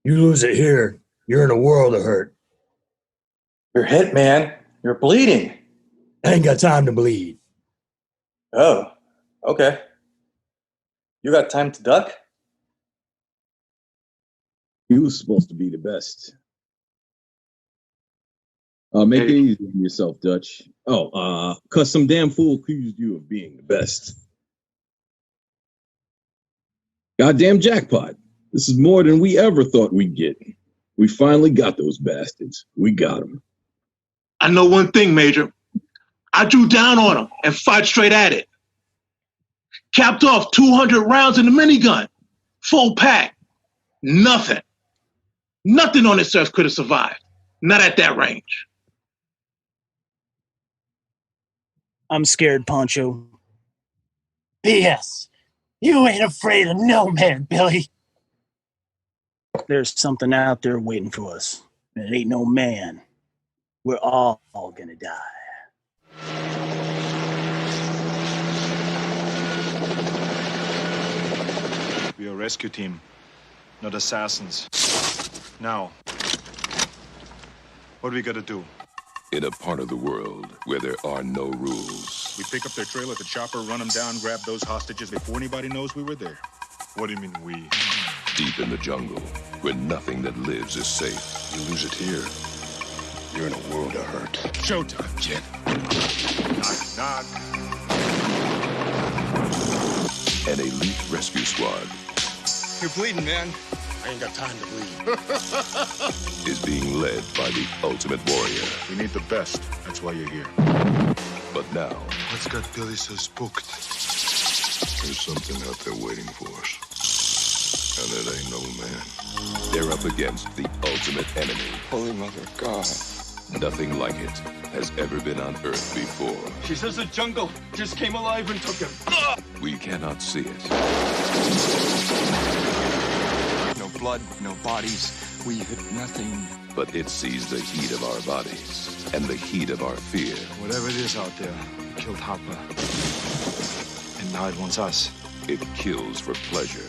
You lose it here, you're in a world of hurt. You're hit, man. You're bleeding. I ain't got time to bleed. Oh, okay. You got time to duck? You was supposed to be the best. Make it easy on yourself, Dutch. Oh, cause some damn fool accused you of being the best. Goddamn jackpot. This is more than we ever thought we'd get. We finally got those bastards. We got them. I know one thing, Major. I drew down on them and fired straight at it. Capped off 200 rounds in the minigun. Full pack. Nothing. Nothing on this earth could have survived. Not at that range. I'm scared, Poncho. BS. You ain't afraid of no man, Billy. There's something out there waiting for us. And it ain't no man. We're all gonna die. We are a rescue team, not assassins. Now, what do we gotta do? In a part of the world where there are no rules. We pick up their trail at the chopper, run them down, grab those hostages before anybody knows we were there. What do you mean we? Deep in the jungle, where nothing that lives is safe. You lose it here, you're in a world of hurt. Showtime, kid. Knock, knock. An elite rescue squad. You're bleeding, man. I ain't got time to bleed. Is being led by the ultimate warrior. We need the best. That's why you're here. But now, What's got Billy so spooked? there's something out there waiting for us. And it ain't no man. They're up against the ultimate enemy. Holy Mother of God. Nothing like it has ever been on Earth before. She says the jungle just came alive and took him. We cannot see it. No blood, no bodies. We hit nothing. But it sees the heat of our bodies and the heat of our fear. Whatever it is out there, it killed Hopper. And now it wants us. It kills for pleasure.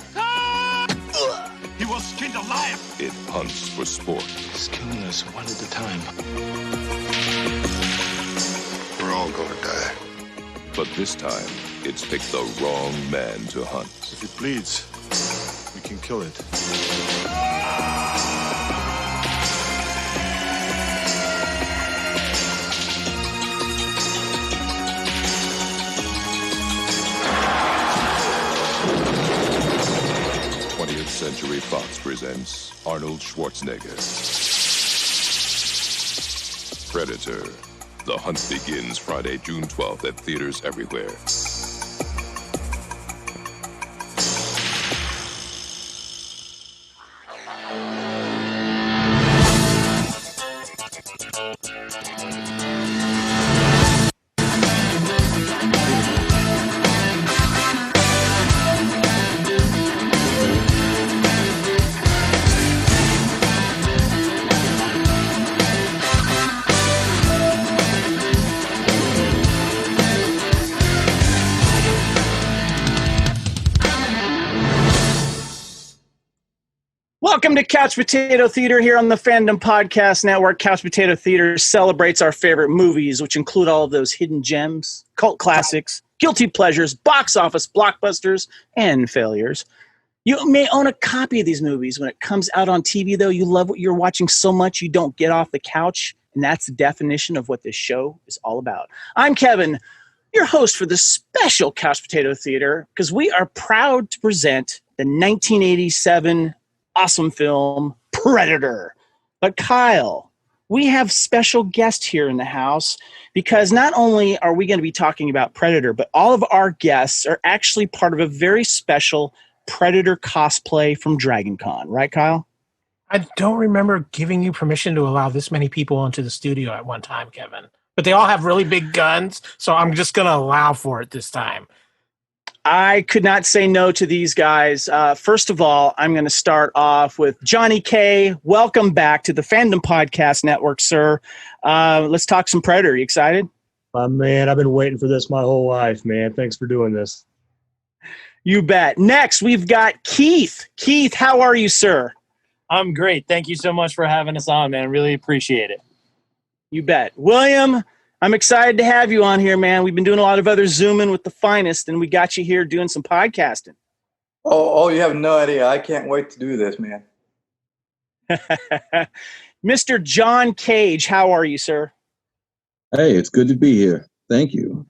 He was skinned alive. It hunts for sport. It's killing us one at a time. We're all gonna die. But this time, it's picked the wrong man to hunt. If it bleeds, we can kill it. 20th Century Fox presents Arnold Schwarzenegger. Predator. The hunt begins Friday, June 12th at theaters everywhere. Welcome to Couch Potato Theater here on the Fandom Podcast Network. Couch Potato Theater celebrates our favorite movies, which include all of those hidden gems, cult classics, guilty pleasures, box office blockbusters, and failures. You may own a copy of these movies. When it comes out on TV, though, you love what you're watching so much you don't get off the couch, and that's the definition of what this show is all about. I'm Kevin, your host for this special Couch Potato Theater, because we are proud to present the 1987 awesome film, Predator. But Kyle, we have special guests here in the house because not only are we going to be talking about Predator, but all of our guests are actually part of a very special Predator cosplay from DragonCon. Right, Kyle? I don't remember giving you permission to allow this many people into the studio at one time, Kevin. But they all have really big guns, so I'm just going to allow for it this time. I could not say no to these guys. First of all, I'm going to start off with Johnny K. Welcome back to the Fandom Podcast Network, sir. Let's talk some Predator. You excited? Man, I've been waiting for this my whole life, man. Thanks for doing this. You bet. Next, we've got Keith. Keith, how are you, sir? I'm great. Thank you so much for having us on, man. Really appreciate it. You bet. William, I'm excited to have you on here, man. We've been doing a lot of other Zooming with the finest, and we got you here doing some podcasting. Oh, you have no idea. I can't wait to do this, man. Mr. John Cage, how are you, sir? Hey, it's good to be here. Thank you.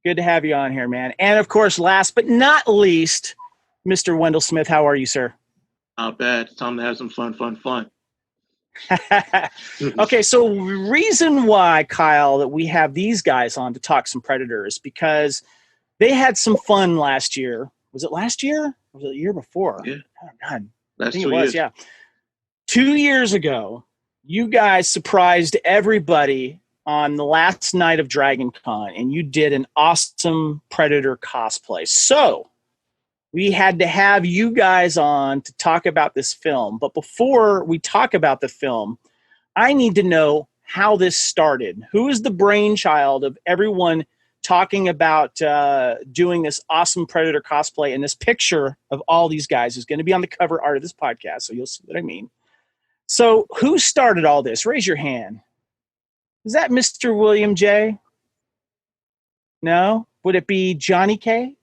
Good to have you on here, man. And, of course, last but not least, Mr. Wendell Smith, how are you, sir? Not bad. It's time to have some fun. Okay, so reason why, Kyle, that we have these guys on to talk some Predators, because they had some fun last year. Was it last year? Or was it the year before? Yeah. Oh, God. That's I think 2 it was, years. yeah. 2 years ago, you guys surprised everybody on the last night of DragonCon, and you did an awesome Predator cosplay. So we had to have you guys on to talk about this film. But before we talk about the film, I need to know how this started. Who is the brainchild of everyone talking about doing this awesome Predator cosplay? And this picture of all these guys is going to be on the cover art of this podcast, so you'll see what I mean. So who started all this? Raise your hand. Is that Mr. William J? No? Would it be Johnny K?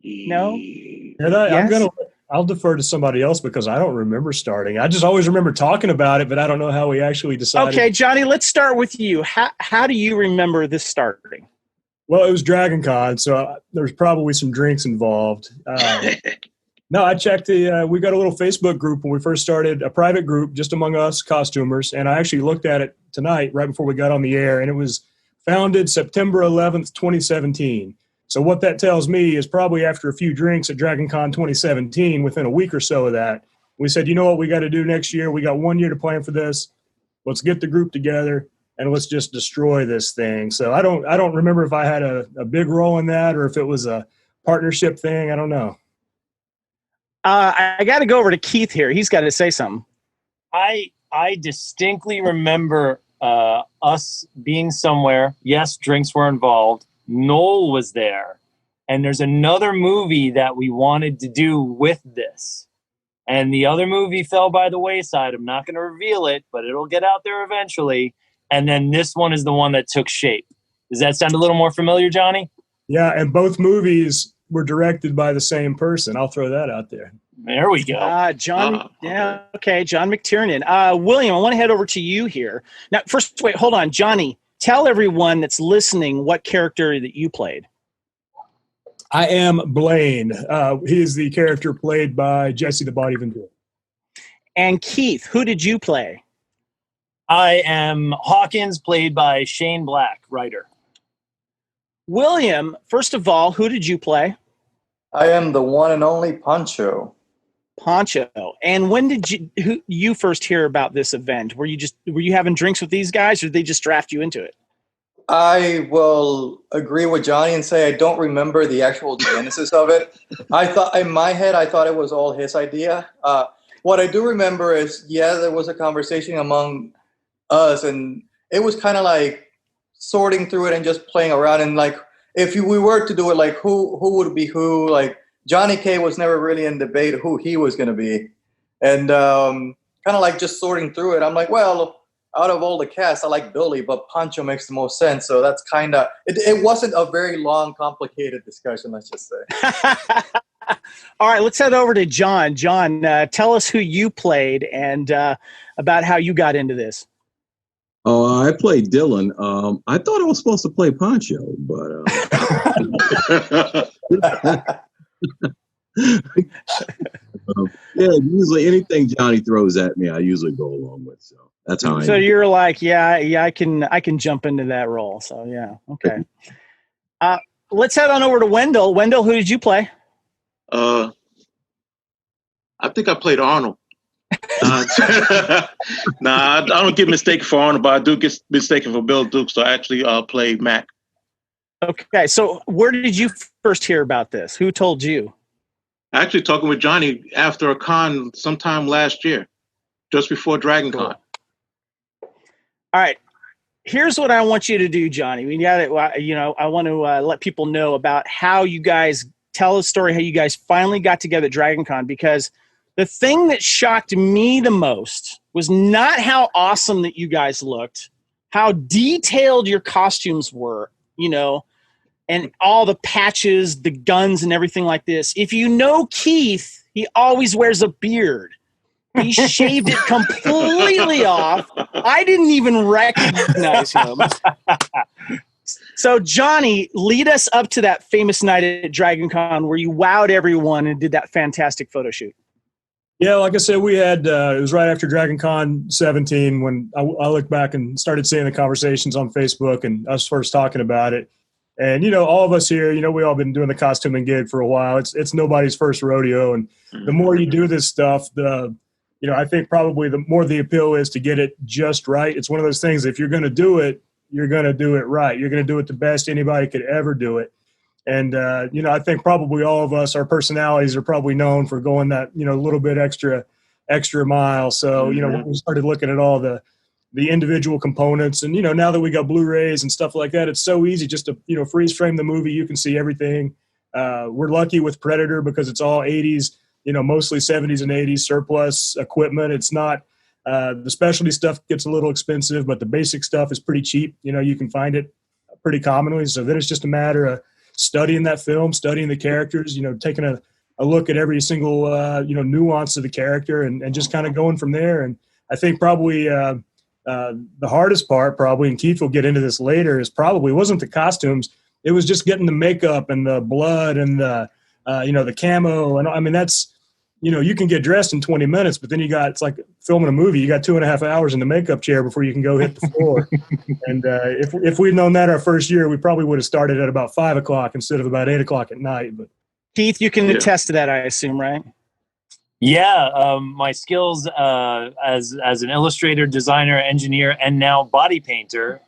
No? And Yes? I'll defer to somebody else because I don't remember starting. I just always remember talking about it, but I don't know how we actually decided. Okay, Johnny, let's start with you. How do you remember this starting? Well, it was DragonCon, so there's probably some drinks involved. No, I checked we got a little Facebook group when we first started, a private group just among us costumers, and I actually looked at it tonight right before we got on the air, and it was founded September 11th, 2017. So what that tells me is probably after a few drinks at DragonCon 2017, within a week or so of that, we said, you know what we got to do next year? We got 1 year to plan for this. Let's get the group together and let's just destroy this thing. So I don't remember if I had a big role in that or if it was a partnership thing. I don't know. I got to go over to Keith here. He's got to say something. I distinctly remember us being somewhere. Yes, drinks were involved. Noel was there. And there's another movie that we wanted to do with this. And the other movie fell by the wayside. I'm not going to reveal it, but it'll get out there eventually. And then this one is the one that took shape. Does that sound a little more familiar, Johnny? Yeah, and both movies were directed by the same person. I'll throw that out there. There we go. John. Yeah. Okay. John McTiernan. William, I want to head over to you here. Now, first, wait, hold on. Johnny, tell everyone that's listening what character that you played. I am Blaine. He is the character played by Jesse the Body Ventura. And Keith, who did you play? I am Hawkins, played by Shane Black, writer. William, first of all, who did you play? I am the one and only Pancho. Pancho. And when did you first hear about this event? Were you having drinks with these guys, or did they just draft you into it? I will agree with Johnny and say I don't remember the actual genesis of it. I thought in my head I thought it was all his idea. What I do remember is, yeah, there was a conversation among us, and it was kind of like sorting through it and just playing around. And like, if we were to do it, like who would be who? Like Johnny K was never really in debate who he was going to be, and kind of like just sorting through it. I'm like, well, out of all the cast, I like Billy, but Pancho makes the most sense. So that's kind of it. Wasn't a very long, complicated discussion, let's just say. All right, let's head over to John. John, tell us who you played and about how you got into this. Oh, I played Dylan. I thought I was supposed to play Pancho, but yeah, usually anything Johnny throws at me, I usually go along with. So that's how I. So you're like, yeah, I can jump into that role. So yeah, okay. Let's head on over to Wendell. Wendell, who did you play? I think I played Arnold. Nah, I don't get mistaken for Arnold, but I do get mistaken for Bill Duke. So I actually played Mac. Okay, so where did you first hear about this? Who told you? Actually, talking with Johnny after a con sometime last year, just before DragonCon. Cool. All right, here's what I want you to do, Johnny. We got it. I want to let people know about how you guys tell a story, how you guys finally got together at DragonCon, because The thing that shocked me the most was not how awesome that you guys looked, how detailed your costumes were, you know, and all the patches, the guns, and everything like this. If you know Keith, he always wears a beard. He shaved it completely off. I didn't even recognize him. So, Johnny, lead us up to that famous night at DragonCon where you wowed everyone and did that fantastic photo shoot. Yeah, like I said, we had, it was right after DragonCon 17 when I looked back and started seeing the conversations on Facebook and us first talking about it. And, you know, all of us here, you know, we all been doing the costuming gig for a while. It's nobody's first rodeo. And the more you do this stuff, you know, I think probably the more the appeal is to get it just right. It's one of those things, if you're going to do it, you're going to do it right. You're going to do it the best anybody could ever do it. And, you know, I think probably all of us, our personalities are probably known for going that, you know, little bit extra mile. So, you know, when we started looking at all the individual components and, you know, now that we got Blu-rays and stuff like that, it's so easy just to, you know, freeze frame the movie. You can see everything. We're lucky with Predator because it's all 80s, you know, mostly 70s and 80s surplus equipment. It's not, the specialty stuff gets a little expensive, but the basic stuff is pretty cheap. You know, you can find it pretty commonly. So then it's just a matter of studying that film, studying the characters, you know, taking a look at every single, you know, nuance of the character and just kind of going from there. And I think probably the hardest part probably, and Keith will get into this later, is probably wasn't the costumes. It was just getting the makeup and the blood and the, you know, the camo. And I mean, that's, you know, you can get dressed in 20 minutes, but then it's like filming a movie. You got 2.5 hours in the makeup chair before you can go hit the floor. And if we'd known that our first year, we probably would have started at about 5 o'clock instead of about 8 o'clock at night. But Keith, you can attest to that, I assume, right? Yeah, my skills as an illustrator, designer, engineer, and now body painter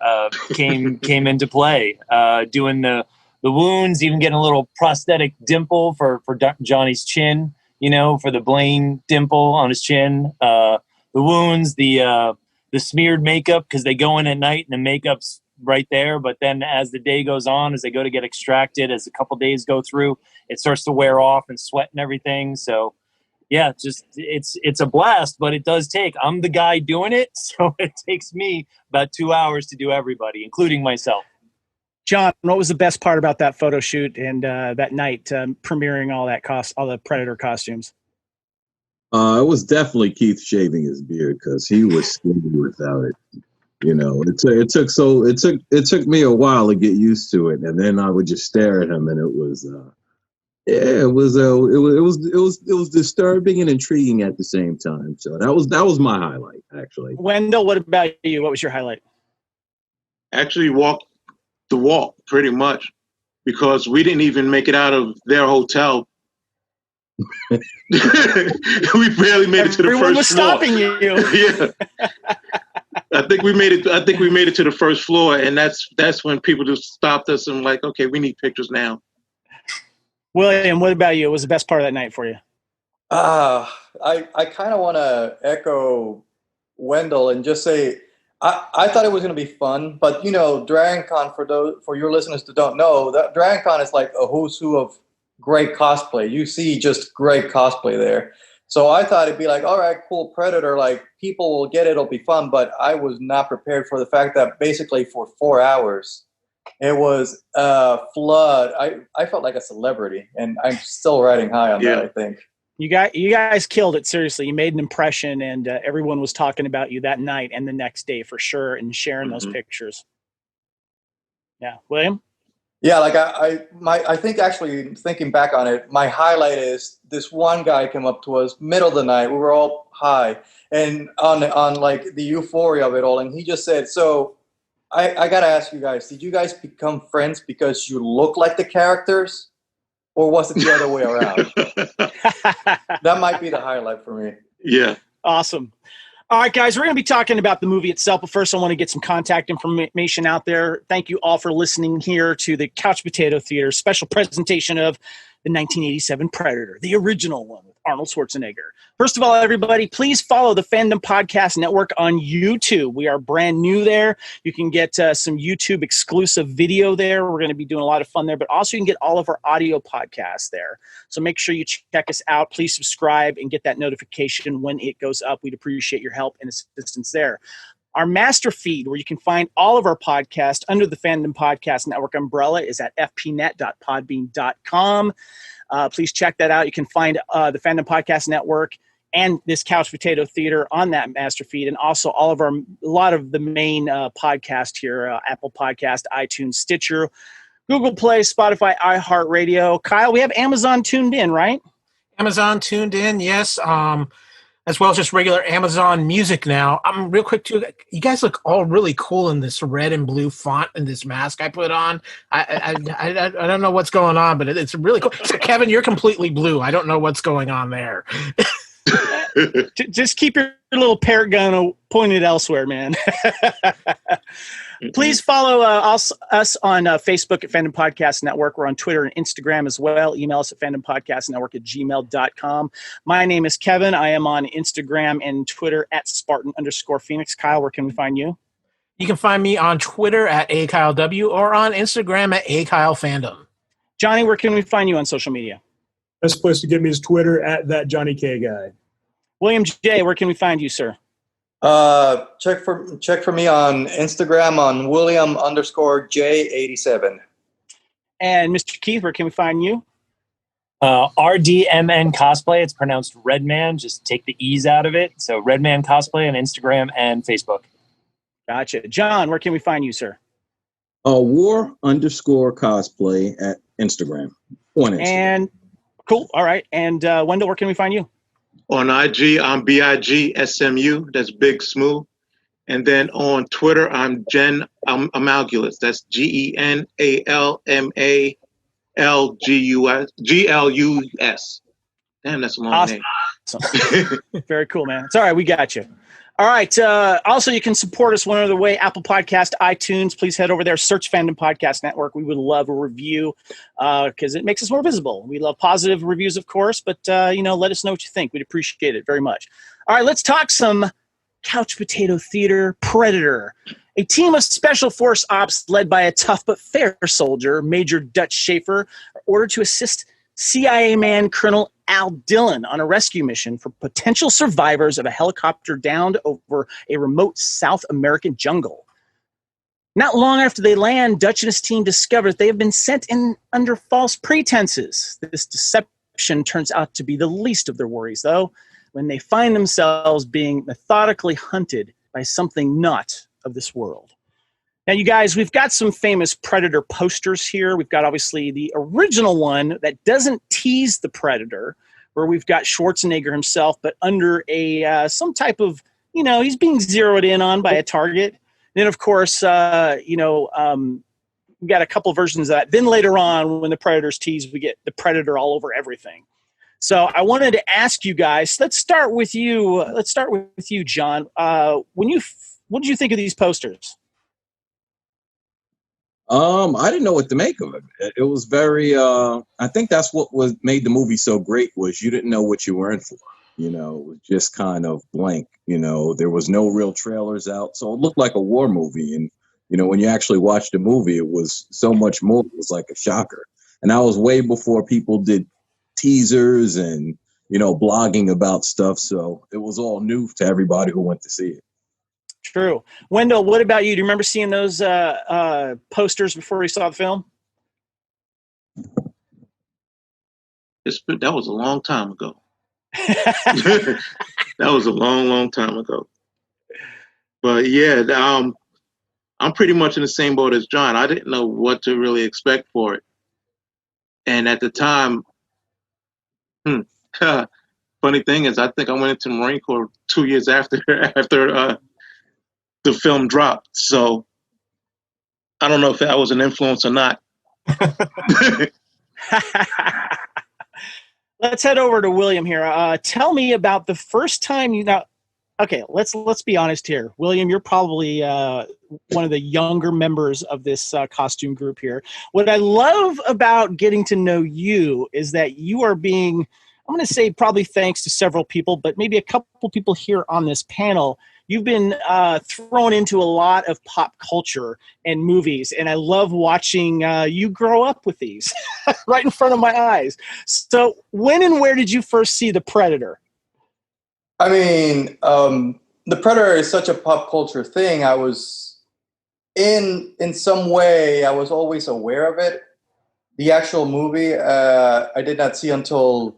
came into play. Doing the wounds, even getting a little prosthetic dimple for Johnny's chin. You know, for the Blaine dimple on his chin, the wounds, the smeared makeup, because they go in at night and the makeup's right there. But then as the day goes on, as they go to get extracted, as a couple days go through, it starts to wear off and sweat and everything. So, yeah, just it's a blast, but it does take. I'm the guy doing it, so it takes me about 2 hours to do everybody, including myself. John, what was the best part about that photo shoot and that night premiering all the Predator costumes? It was definitely Keith shaving his beard because he was skinny without it. You know, it took me a while to get used to it, and then I would just stare at him, and it was it was disturbing and intriguing at the same time. So that was my highlight, actually. Wendell, what about you? What was your highlight? Actually, walked the walk pretty much because we didn't even make it out of their hotel. We barely made it to the Everyone first was floor. stopping you. Yeah. I think we made it to the first floor, and that's when people just stopped us and like, okay, we need pictures now. William, what about you? What was the best part of that night for you? I kind of want to echo Wendell and just say I thought it was going to be fun, but you know, DragonCon, for your listeners that don't know, that DragonCon is like a who's who of great cosplay. You see just great cosplay there. So I thought it'd be like, all right, cool, Predator, like people will get it, it'll be fun, but I was not prepared for the fact that basically for 4 hours it was a flood. I felt like a celebrity, and I'm still riding high on that, I think. You guys killed it, seriously. You made an impression, and everyone was talking about you that night and the next day for sure, and sharing those pictures. Yeah, William? Yeah, like I think actually thinking back on it, my highlight is this one guy came up to us middle of the night. We were all high and on like the euphoria of it all, and he just said, "So, I gotta ask you guys, did you guys become friends because you look like the characters? Or was it the other way around?" That might be the highlight for me. Yeah. Awesome. All right, guys, we're going to be talking about the movie itself, but first I want to get some contact information out there. Thank you all for listening here to the Couch Potato Theater special presentation of the 1987 Predator, the original one with Arnold Schwarzenegger. First of all, everybody, please follow the Fandom Podcast Network on YouTube. We are brand new there. You can get some YouTube exclusive video there. We're going to be doing a lot of fun there, but also you can get all of our audio podcasts there. So make sure you check us out. Please subscribe and get that notification when it goes up. We'd appreciate your help and assistance there. Our master feed, where you can find all of our podcasts under the Fandom Podcast Network umbrella, is at fpnet.podbean.com. Please check that out. You can find the Fandom Podcast Network and this Couch Potato Theater on that master feed, and also a lot of the main podcasts here, Apple Podcast, iTunes, Stitcher, Google Play, Spotify, iHeartRadio. Kyle, we have Amazon tuned in, right? Amazon tuned in, yes. As well as just regular Amazon Music now. I'm real quick too. You guys look all really cool in this red and blue font and this mask I put on. I don't know what's going on, but it's really cool. So Kevin, you're completely blue. I don't know what's going on there. Just keep your little parrot gun pointed elsewhere, man. Please follow us on Facebook at Fandom Podcast Network. We're on Twitter and Instagram as well. Email us at fandompodcastnetwork@gmail.com. My name is Kevin. I am on Instagram and Twitter at Spartan_Phoenix. Kyle, where can we find you? You can find me on Twitter at AKyleW or on Instagram at AKyleFandom. Johnny, where can we find you on social media? Best place to get me is Twitter at that Johnny K guy. William J., where can we find you, sir? Check for me on Instagram on William_J87. And Mr. Keith, where can we find you? RDMN Cosplay. It's pronounced Redman. Just take the E's out of it. So Redman Cosplay on Instagram and Facebook. Gotcha. John, where can we find you, sir? War_cosplay at Instagram. On Instagram. And cool. All right. And Wendell, where can we find you? On IG, I'm BIGSMU. That's Big Smooth. And then on Twitter, I'm Amalgulus. That's GENALMALGLUS. Damn, that's a long name. Very cool, man. It's all right. We got you. All right. Also, you can support us one other way. Apple Podcast, iTunes. Please head over there. Search Fandom Podcast Network. We would love a review because it makes us more visible. We love positive reviews, of course, but, let us know what you think. We'd appreciate it very much. All right. Let's talk some Couch Potato Theater Predator. A team of special force ops led by a tough but fair soldier, Major Dutch Schaefer, are ordered to assist CIA man Colonel Al Dillon on a rescue mission for potential survivors of a helicopter downed over a remote South American jungle. Not long after they land, Dutch and his team discover they have been sent in under false pretenses. This deception turns out to be the least of their worries, though, when they find themselves being methodically hunted by something not of this world. Now, you guys, we've got some famous Predator posters here. We've got, obviously, the original one that doesn't tease the Predator, where we've got Schwarzenegger himself, but under some type of, he's being zeroed in on by a target. Then, of course, we've got a couple versions of that. Then later on, when the Predator's teased, we get the Predator all over everything. So I wanted to ask you guys, let's start with you. Let's start with you, John. What did you think of these posters? I didn't know what to make of it. It was very, I think that's what made the movie so great, was you didn't know what you were in for. It was just kind of blank. There was no real trailers out. So it looked like a war movie. And, when you actually watched the movie, it was so much more. It was like a shocker. And that was way before people did teasers and, blogging about stuff. So it was all new to everybody who went to see it. True. Wendell, what about you? Do you remember seeing those posters before you saw the film? That was a long time ago. That was a long, long time ago. But yeah, I'm pretty much in the same boat as John. I didn't know what to really expect for it. And at the time, funny thing is, I think I went into the Marine Corps 2 years after the film dropped. So I don't know if that was an influence or not. Let's head over to William here. Tell me about the first time let's be honest here. William, you're probably one of the younger members of this costume group here. What I love about getting to know you is that you are being I'm going to say probably thanks to several people, but maybe a couple people here on this panel. You've been thrown into a lot of pop culture and movies, and I love watching you grow up with these right in front of my eyes. So when and where did you first see The Predator? I mean, The Predator is such a pop culture thing. I was in some way, I was always aware of it. The actual movie, I did not see until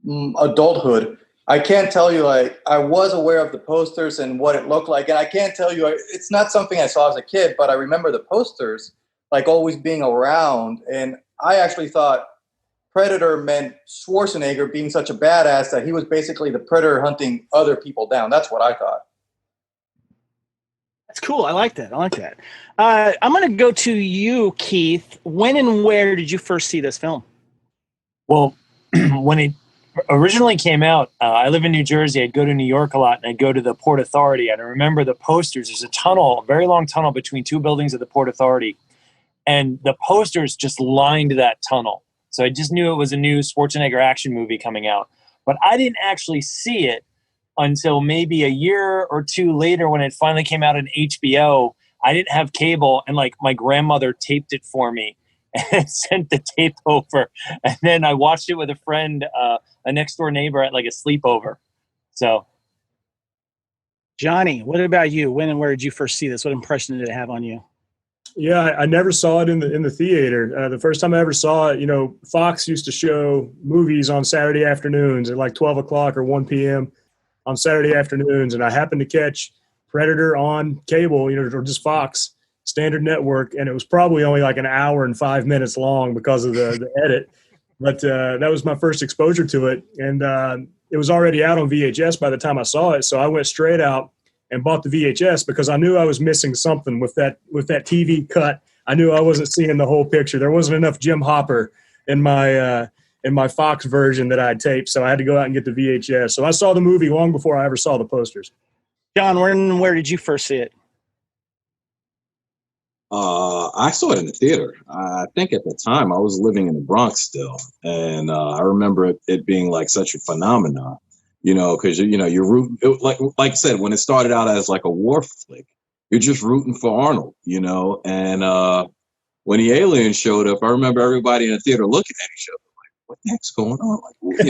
adulthood. I can't tell you, like, I was aware of the posters and what it looked like, and I can't tell you, it's not something I saw as a kid, but I remember the posters, like, always being around, and I actually thought Predator meant Schwarzenegger being such a badass that he was basically the Predator hunting other people down. That's what I thought. That's cool. I like that. I'm going to go to you, Keith. When and where did you first see this film? Well, when it originally came out, I live in New Jersey. I'd go to New York a lot, and I'd go to the Port Authority. And I remember the posters. There's a tunnel, a very long tunnel between two buildings of the Port Authority. And the posters just lined that tunnel. So I just knew it was a new Schwarzenegger action movie coming out. But I didn't actually see it until maybe a year or two later when it finally came out on HBO. I didn't have cable, and like my grandmother taped it for me and sent the tape over. And then I watched it with a friend, a next door neighbor, at like a sleepover. So, Johnny, what about you? When and where did you first see this? What impression did it have on you? Yeah, I never saw it in the theater. The first time I ever saw it, Fox used to show movies on Saturday afternoons at like 12 o'clock or 1 p.m. on Saturday afternoons, and I happened to catch Predator on cable, or just Fox standard network, and it was probably only like an hour and 5 minutes long because of the edit. But that was my first exposure to it, and it was already out on VHS by the time I saw it, so I went straight out and bought the VHS because I knew I was missing something with that TV cut. I knew I wasn't seeing the whole picture. There wasn't enough Jim Hopper in my Fox version that I taped, so I had to go out and get the VHS. So I saw the movie long before I ever saw the posters. John, where did you first see it? I saw it in the theater. I think at the time I was living in the Bronx still, and I remember it being like such a phenomenon. Because you're rooting, like I said, when it started out as like a war flick, you're just rooting for Arnold, and when the aliens showed up, I remember everybody in the theater looking at each other like, what the heck's going on? Like,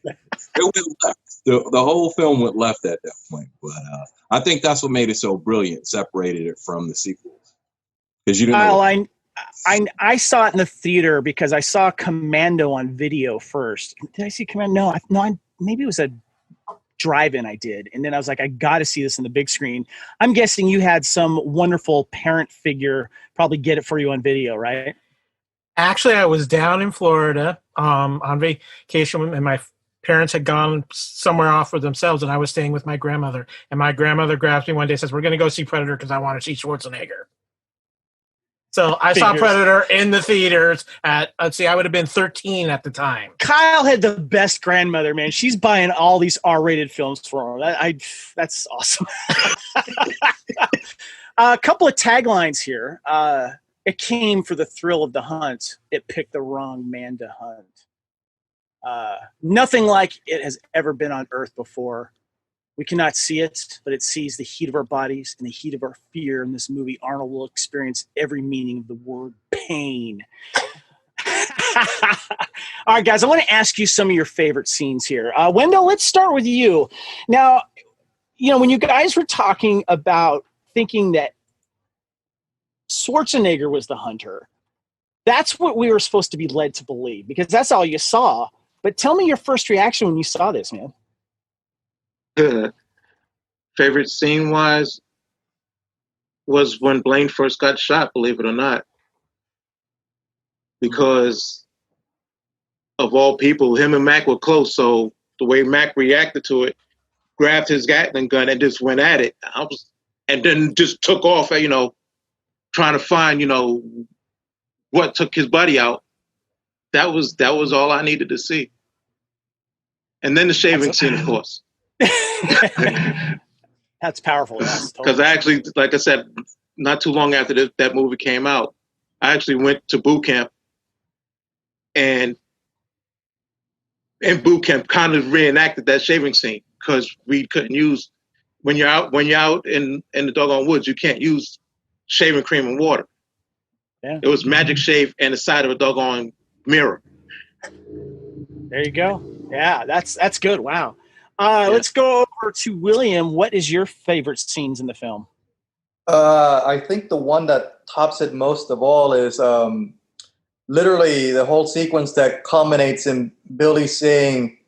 it went left. The whole film went left at that point. But I think that's what made it so brilliant, separated it from the sequels. Because you didn't know. I saw it in the theater because I saw Commando on video first. Did I see Commando? No, maybe it was a drive-in I did, and then I was like, I got to see this on the big screen. I'm guessing you had some wonderful parent figure probably get it for you on video, right? Actually, I was down in Florida on vacation, and my parents had gone somewhere off for themselves, and I was staying with my grandmother. And my grandmother grabs me one day and says, we're going to go see Predator because I want to see Schwarzenegger. So I saw Predator in the theaters at, I would have been 13 at the time. Kyle had the best grandmother, man. She's buying all these R-rated films for him. That's awesome. A couple of taglines here. It came for the thrill of the hunt. It picked the wrong man to hunt. Nothing like it has ever been on Earth before. We cannot see it, but it sees the heat of our bodies and the heat of our fear. In this movie, Arnold will experience every meaning of the word pain. All right, guys, I want to ask you some of your favorite scenes here. Wendell, let's start with you. Now, when you guys were talking about thinking that Schwarzenegger was the hunter, that's what we were supposed to be led to believe because that's all you saw. But tell me your first reaction when you saw this, man. Favorite scene wise was when Blaine first got shot, believe it or not. Because of all people, him and Mac were close, so the way Mac reacted to it, grabbed his Gatling gun and just went at it. And then just took off, trying to find, what took his buddy out. That was all I needed to see. And then the shaving scene, of course. That's powerful. Because I actually, like I said, not too long after that movie came out, I actually went to boot camp, and in boot camp kind of reenacted that shaving scene because we couldn't use when you're out in the doggone woods, you can't use shaving cream and water. Yeah. It was magic shave and the side of a doggone mirror. There you go. Yeah, that's good. Wow. Let's go over to William. What is your favorite scenes in the film? I think the one that tops it most of all is literally the whole sequence that culminates in Billy saying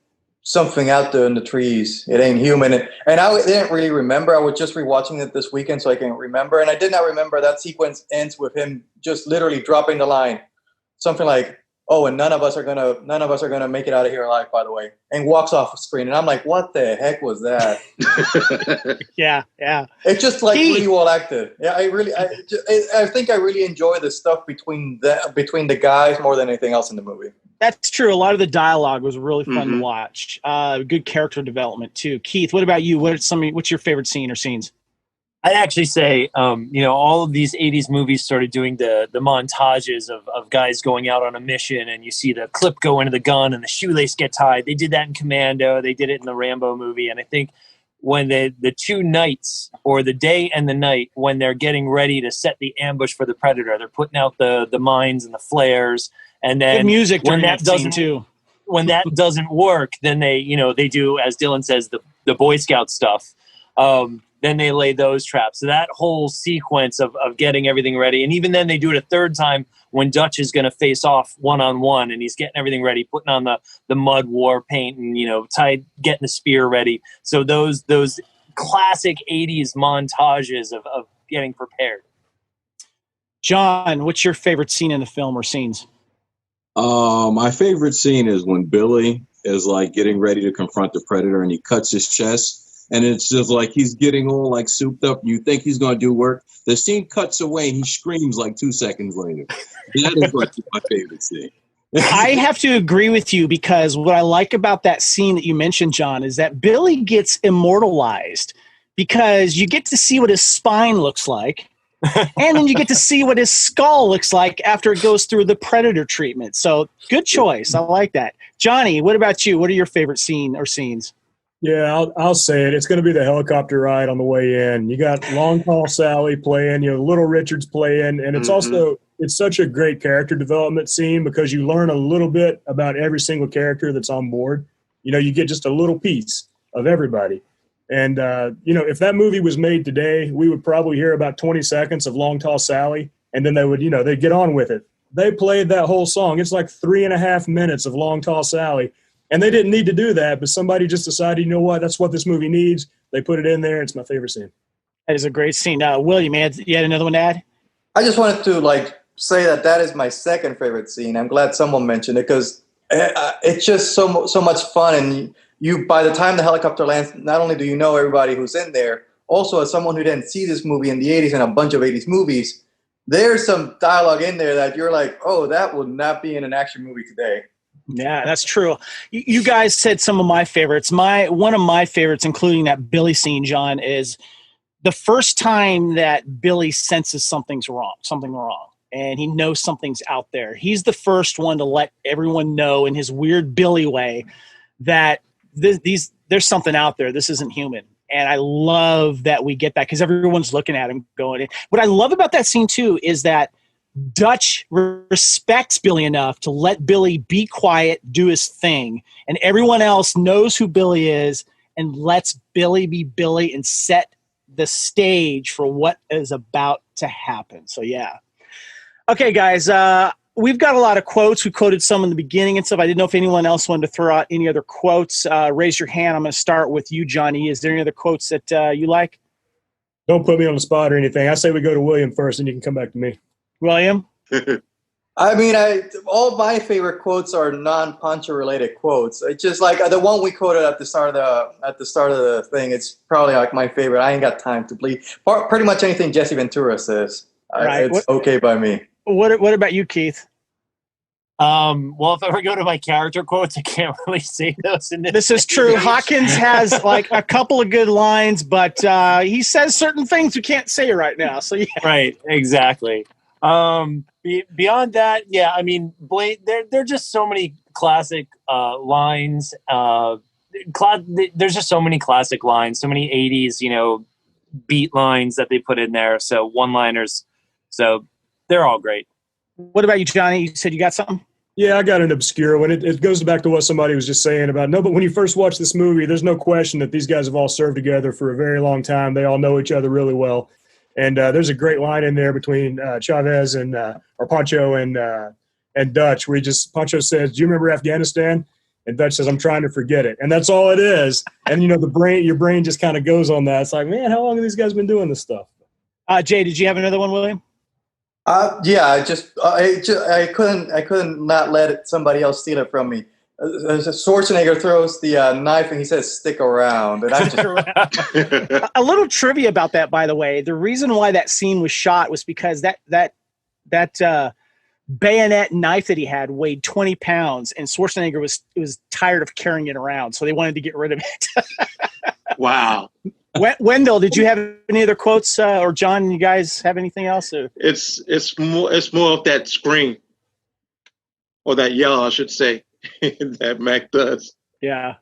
something out there in the trees. It ain't human. And I didn't really remember. I was just rewatching it this weekend, so I can't remember. And I did not remember that sequence ends with him just literally dropping the line, something like, "Oh, and none of us are gonna make it out of here alive, by the way," and walks off the screen. And I'm like, "What the heck was that?" Yeah. It's just like really well acted. Yeah, I think I really enjoy the stuff between the guys more than anything else in the movie. That's true. A lot of the dialogue was really fun to watch. Good character development too. Keith, what about you? What's your favorite scene or scenes? I'd actually say, all of these 80s movies started doing the montages of guys going out on a mission, and you see the clip go into the gun and the shoelace get tied. They did that in Commando. They did it in the Rambo movie. And I think when the two nights, or the day and the night, when they're getting ready to set the ambush for the Predator, they're putting out the mines and the flares. And then good music when during that scene too. When that doesn't work, then they do, as Dylan says, the Boy Scout stuff. Then they lay those traps. So that whole sequence of getting everything ready. And even then they do it a third time when Dutch is going to face off one-on-one, and he's getting everything ready, putting on the mud war paint and, getting the spear ready. So those classic 80s montages of getting prepared. John, what's your favorite scene in the film or scenes? My favorite scene is when Billy is like getting ready to confront the Predator and he cuts his chest. And it's just like he's getting all like souped up. You think he's going to do work. The scene cuts away and he screams like 2 seconds later. That is like my favorite scene. I have to agree with you, because what I like about that scene that you mentioned, John, is that Billy gets immortalized because you get to see what his spine looks like. And then you get to see what his skull looks like after it goes through the Predator treatment. So good choice. I like that. Johnny, what about you? What are your favorite scene or scenes? Yeah, I'll say it. It's going to be the helicopter ride on the way in. You got Long Tall Sally playing, Little Richard's playing, and it's also it's such a great character development scene because you learn a little bit about every single character that's on board. You get just a little piece of everybody. And if that movie was made today, we would probably hear about 20 seconds of Long Tall Sally, and then they would, they'd get on with it. They played that whole song. It's like 3.5 minutes of Long Tall Sally. And they didn't need to do that, but somebody just decided, you know what, that's what this movie needs. They put it in there. It's my favorite scene. That is a great scene. William, you had another one to add? I just wanted to say that is my second favorite scene. I'm glad someone mentioned it because it's just so much fun. And you, by the time the helicopter lands, not only do you know everybody who's in there, also as someone who didn't see this movie in the 80s and a bunch of 80s movies, there's some dialogue in there that you're like, oh, that would not be in an action movie today. Yeah, that's true. You guys said some of my favorites. One of my favorites, including that Billy scene, John, is the first time that Billy senses something wrong, and he knows something's out there. He's the first one to let everyone know in his weird Billy way that there's something out there. This isn't human. And I love that we get that because everyone's looking at him going. What I love about that scene, too, is that Dutch respects Billy enough to let Billy be quiet, do his thing, and everyone else knows who Billy is and lets Billy be Billy and set the stage for what is about to happen. So, yeah. Okay, guys, we've got a lot of quotes. We quoted some in the beginning and stuff. I didn't know if anyone else wanted to throw out any other quotes. Raise your hand. I'm going to start with you, Johnny. Is there any other quotes that you like? Don't put me on the spot or anything. I say we go to William first, and you can come back to me. William? I mean, all my favorite quotes are non-Pancho related quotes. It's just like the one we quoted at the start of the thing. It's probably like my favorite. I ain't got time to bleed. Pretty much anything Jesse Ventura says, right. It's okay by me. What about you, Keith? Well, if I ever go to my character quotes, I can't really say those. This is true. Hawkins has like a couple of good lines, but he says certain things we can't say right now. So yeah. Right, exactly. Beyond that, yeah, I mean, Blade. There are just so many classic lines. There's just so many classic lines, so many 80s, beat lines that they put in there. So one-liners. So they're all great. What about you, Johnny? You said you got something? Yeah, I got an obscure one. It goes back to what somebody was just saying about, no, but when you first watch this movie, there's no question that these guys have all served together for a very long time. They all know each other really well. And there's a great line in there between Chavez and or Pancho and Dutch, where Pancho says, "Do you remember Afghanistan?" And Dutch says, "I'm trying to forget it." And that's all it is. And your brain just kind of goes on that. It's like, man, how long have these guys been doing this stuff? Jay, did you have another one, William? Yeah, I couldn't not let somebody else steal it from me. Schwarzenegger throws the knife and he says, "Stick around." And I just a little trivia about that, by the way. The reason why that scene was shot was because that bayonet knife that he had weighed 20 pounds, and Schwarzenegger was tired of carrying it around, so they wanted to get rid of it. Wow. Wendell, did you have any other quotes, or John? You guys have anything else? Or? It's more of that scream, or that yell, I should say, that Mac does. Yeah.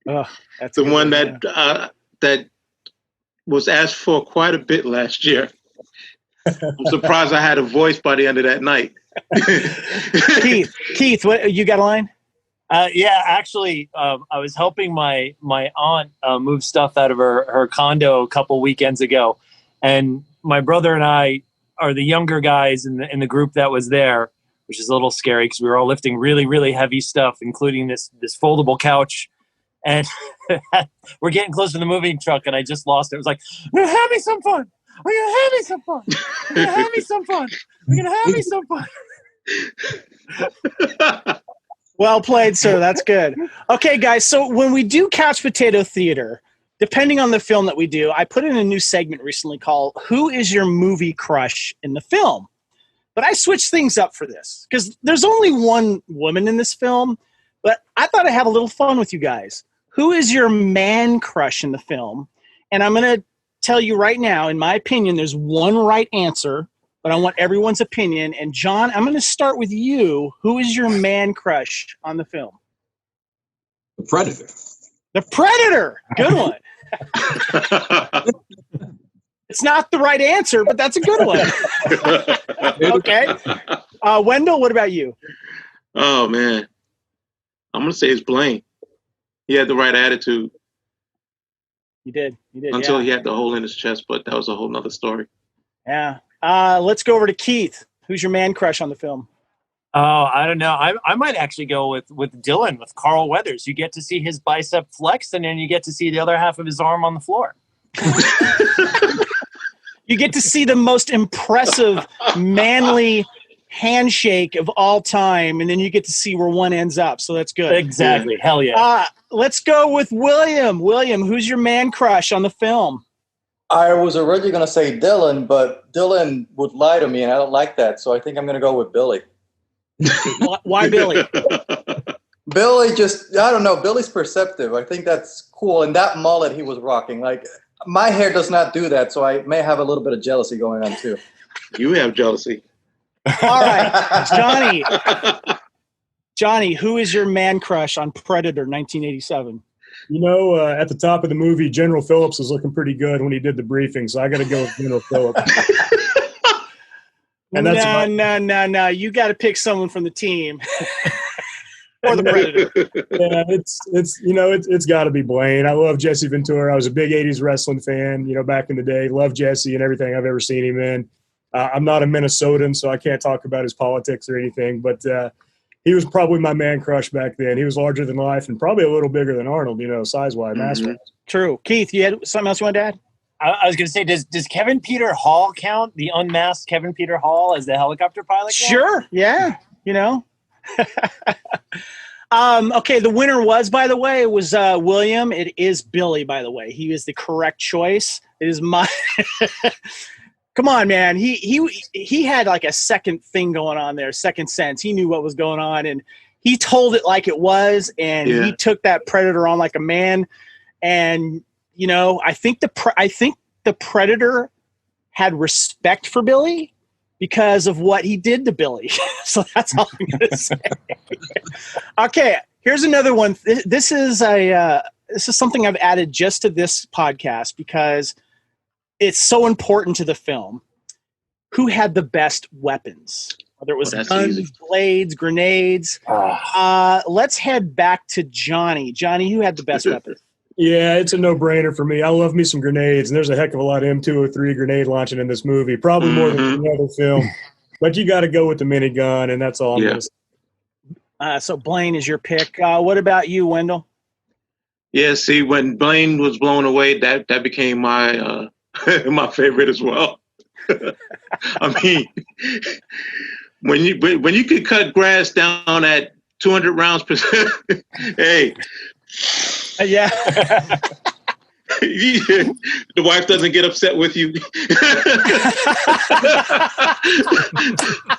Oh, that's the one that was asked for quite a bit last year. I'm surprised I had a voice by the end of that night. Keith, what you got a line? Yeah, actually, I was helping my aunt move stuff out of her condo a couple weekends ago, and my brother and I are the younger guys in the group that was there, which is a little scary because we were all lifting really, really heavy stuff, including this foldable couch, and we're getting close to the moving truck, and I just lost it. It was like, "We're gonna have me some fun. We're gonna have me some fun. We're gonna have me some fun. We're gonna have me some fun." Well played, sir. That's good. Okay, guys. So when we do Couch Potato Theater, depending on the film that we do, I put in a new segment recently called "Who is Your Movie Crush in the Film?" But I switched things up for this because there's only one woman in this film, but I thought I'd have a little fun with you guys. Who is your man crush in the film? And I'm going to tell you right now, in my opinion, there's one right answer, but I want everyone's opinion. And John, I'm going to start with you. Who is your man crush on the film? The Predator. The Predator. Good one. It's not the right answer, but that's a good one. Okay. Wendell, what about you? Oh, man. I'm going to say it's Blaine. He had the right attitude. You did. Until he had the hole in his chest, but that was a whole nother story. Yeah. Let's go over to Keith. Who's your man crush on the film? Oh, I don't know. I might actually go with Dylan, with Carl Weathers. You get to see his bicep flex, and then you get to see the other half of his arm on the floor. You get to see the most impressive, manly handshake of all time, and then you get to see where one ends up. So that's good. Exactly. Hell yeah. Let's go with William. William, who's your man crush on the film? I was originally going to say Dylan, but Dylan would lie to me, and I don't like that. So I think I'm going to go with Billy. Why Billy? Billy I don't know. Billy's perceptive. I think that's cool. And that mullet he was rocking, like, my hair does not do that, so I may have a little bit of jealousy going on too. You have jealousy. All right, Johnny, who is your man crush on Predator 1987? At the top of the movie, General Phillips was looking pretty good when he did the briefing, so I got to go with General Phillips. And no. You got to pick someone from the team. Or the Predator. Yeah, it's got to be Blaine. I love Jesse Ventura. I was a big 80s wrestling fan, back in the day. Love Jesse and everything I've ever seen him in. I'm not a Minnesotan, so I can't talk about his politics or anything, but he was probably my man crush back then. He was larger than life and probably a little bigger than Arnold, size-wise, mass-wise. True. Keith, you had something else you want to add? I was going to say, does Kevin Peter Hall count? The unmasked Kevin Peter Hall as the helicopter pilot? Sure. Yeah. Okay, the winner was, by the way, it was William. It is Billy, by the way. He is the correct choice. It is my Come on, man. He had like a second thing going on there, second sense. He knew what was going on, and he told it like it was, and he took that Predator on like a man. And I think the Predator had respect for Billy, because of what he did to Billy. So that's all I'm going to say. Okay, here's another one. This is something I've added just to this podcast because it's so important to the film. Who had the best weapons? Whether it was guns, blades, grenades. Let's head back to Johnny. Johnny, who had the best weapons? Yeah, it's a no-brainer for me. I love me some grenades, and there's a heck of a lot of M203 grenade launching in this movie, probably more than any other film. But you got to go with the minigun, and that's all I'm going to say. So Blaine is your pick. What about you, Wendell? Yeah, see, when Blaine was blown away, that became my my favorite as well. I mean, when you could cut grass down at 200 rounds per hey. Yeah. The wife doesn't get upset with you.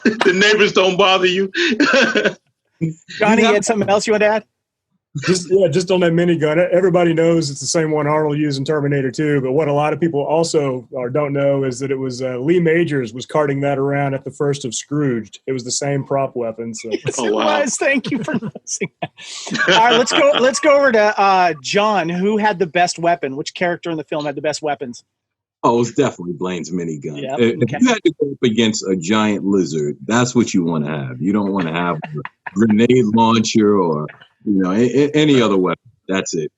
The neighbors don't bother you. Johnny, you had something else you want to add? Just on that minigun. Everybody knows it's the same one Arnold used in Terminator 2, but what a lot of people also don't know is that it was Lee Majors was carting that around at the first of Scrooged. It was the same prop weapon. So. Yes, it was. Thank you for noticing that. All right, let's go over to John. Who had the best weapon? Which character in the film had the best weapons? Oh, it's definitely Blaine's minigun. Yep, If you had to go up against a giant lizard, that's what you want to have. You don't want to have a grenade launcher or any other weapon. That's it.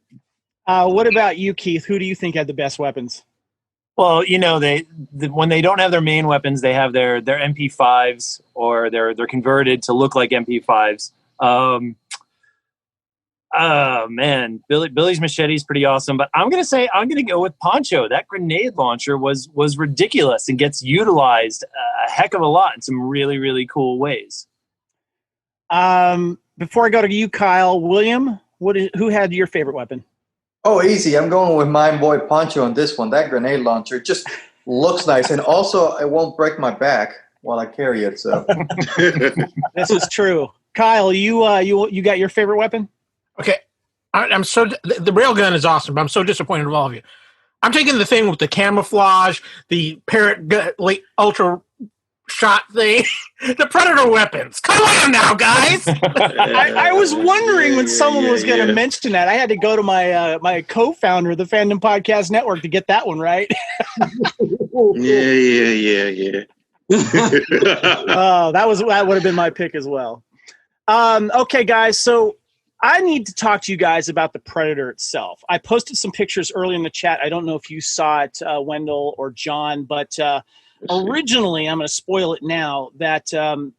What about you, Keith? Who do you think had the best weapons? Well, when they don't have their main weapons, they have their MP5s or they're converted to look like MP5s. Oh man, Billy's machete is pretty awesome, but I'm gonna go with Poncho. That grenade launcher was ridiculous and gets utilized a heck of a lot in some really, really cool ways. Before I go to you, Kyle, William, who had your favorite weapon? Oh, easy. I'm going with my boy Poncho on this one. That grenade launcher just looks nice, and also it won't break my back while I carry it. So this is true. Kyle, you got your favorite weapon? Okay, I'm so the railgun is awesome, but I'm so disappointed with all of you. I'm taking the thing with the camouflage, the parrot ultra shot thing, the predator weapons. Come on now, guys! I was wondering when someone was going to mention that. I had to go to my my co-founder of the Fandom Podcast Network to get that one right. Yeah. That would have been my pick as well. Okay, guys, so I need to talk to you guys about the Predator itself. I posted some pictures earlier in the chat. I don't know if you saw it, Wendell or John, but originally, I'm going to spoil it now, that the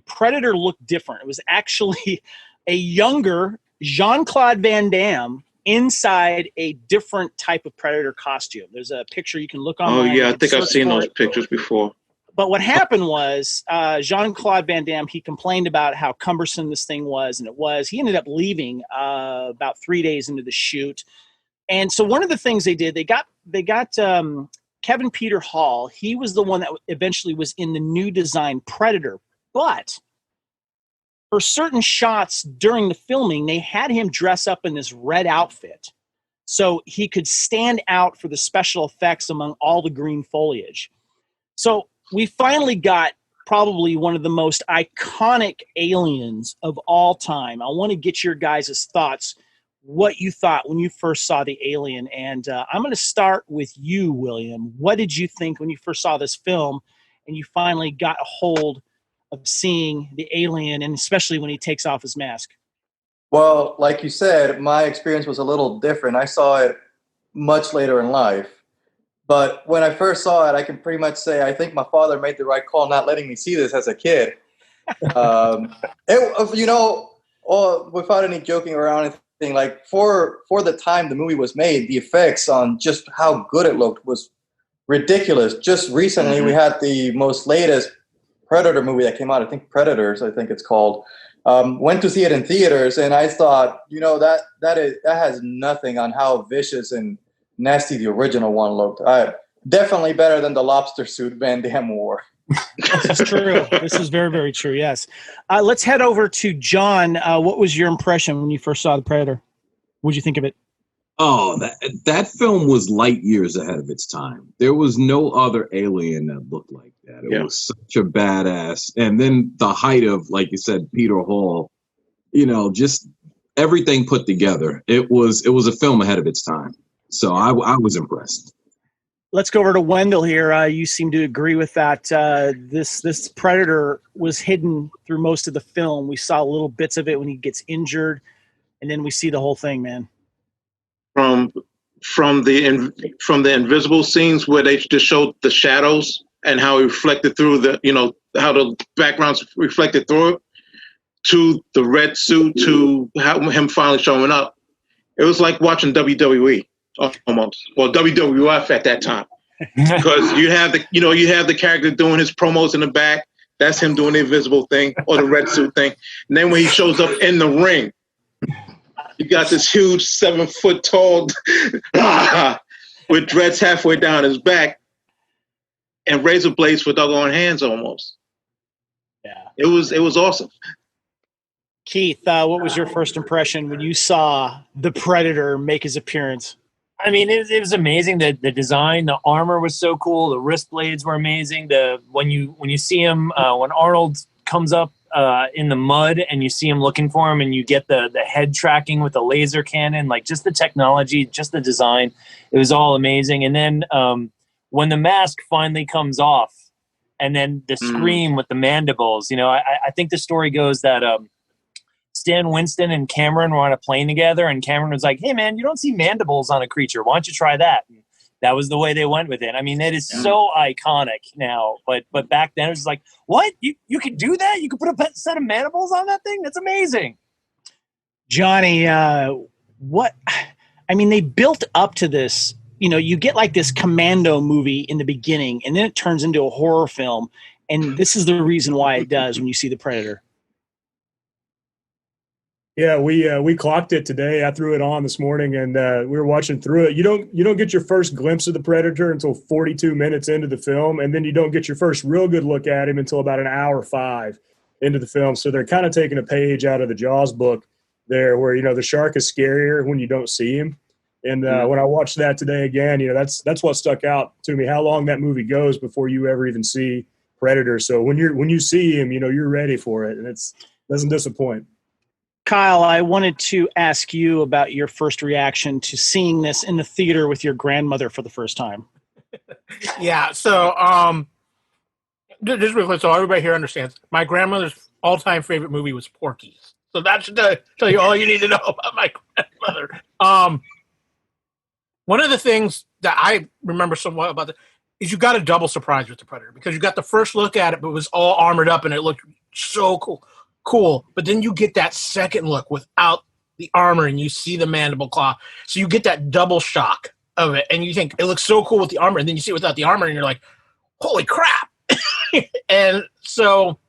Predator looked different. It was actually a younger Jean-Claude Van Damme inside a different type of Predator costume. There's a picture you can look online. Oh, yeah, I think I've seen those pictures before. But what happened was Jean-Claude Van Damme, he complained about how cumbersome this thing was, and it was. He ended up leaving about 3 days into the shoot. And so one of the things they did, they got Kevin Peter Hall. He was the one that eventually was in the new design Predator. But for certain shots during the filming, they had him dress up in this red outfit so he could stand out for the special effects among all the green foliage. So we finally got probably one of the most iconic aliens of all time. I want to get your guys' thoughts, what you thought when you first saw the alien. And I'm going to start with you, William. What did you think when you first saw this film and you finally got a hold of seeing the alien, and especially when he takes off his mask? Well, like you said, my experience was a little different. I saw it much later in life. But when I first saw it, I can pretty much say I think my father made the right call not letting me see this as a kid. Without any joking around, anything, like for the time the movie was made, the effects on just how good it looked was ridiculous. Just recently, we had the most latest Predator movie that came out. I think Predators, I think it's called. Went to see it in theaters, and I thought, that has nothing on how vicious and nasty the original one looked. Definitely better than the lobster suit Van Damme wore. This is true. This is very, very true, yes. Let's head over to John. What was your impression when you first saw The Predator? What did you think of it? Oh, that film was light years ahead of its time. There was no other alien that looked like It was such a badass. And then the height of, like you said, Peter Hall, just everything put together. It was a film ahead of its time. So I was impressed. Let's go over to Wendell here. You seem to agree with that. This Predator was hidden through most of the film. We saw little bits of it when he gets injured, and then we see the whole thing, man. From the invisible scenes where they just showed the shadows and how it reflected through how the backgrounds reflected through it, to the red suit, to him finally showing up. It was like watching WWE almost, or WWF at that time, because you have the character doing his promos in the back. That's him doing the invisible thing or the red suit thing. And then when he shows up in the ring, you got this huge 7 foot tall with dreads halfway down his back and razor blades for doggone hands almost. Yeah, it was awesome. Keith, what was your first impression when you saw the Predator make his appearance? I mean, it was amazing. The design, the armor was so cool. The wrist blades were amazing. When you see him, when Arnold comes up in the mud and you see him looking for him, and you get the head tracking with the laser cannon, like just the technology, just the design, it was all amazing. And then when the mask finally comes off, and then the scream with the mandibles, I think the story goes that Stan Winston and Cameron were on a plane together, and Cameron was like, "Hey man, you don't see mandibles on a creature. Why don't you try that?" And that was the way they went with it. I mean, that is so iconic now, but back then it was like, what? You could do that? You could put a set of mandibles on that thing? That's amazing. Johnny, they built up to this. You get like this commando movie in the beginning, and then it turns into a horror film, and this is the reason why it does when you see the Predator. Yeah, we clocked it today. I threw it on this morning, and we were watching through it. You don't get your first glimpse of the Predator until 42 minutes into the film, and then you don't get your first real good look at him until about an hour 5 into the film. So they're kind of taking a page out of the Jaws book there, where the shark is scarier when you don't see him. And when I watched that today again, that's what stuck out to me. How long that movie goes before you ever even see Predator. So when you see him, you're ready for it, and it doesn't disappoint. Kyle, I wanted to ask you about your first reaction to seeing this in the theater with your grandmother for the first time. Yeah, so just real quick, so everybody here understands, my grandmother's all-time favorite movie was Porky's. So that should tell you all you need to know about my grandmother. One of the things that I remember somewhat about it is you got a double surprise with the Predator, because you got the first look at it, but it was all armored up and it looked so cool. But then you get that second look without the armor and you see the mandible claw. So you get that double shock of it, and you think it looks so cool with the armor, and then you see it without the armor and you're like, holy crap. And so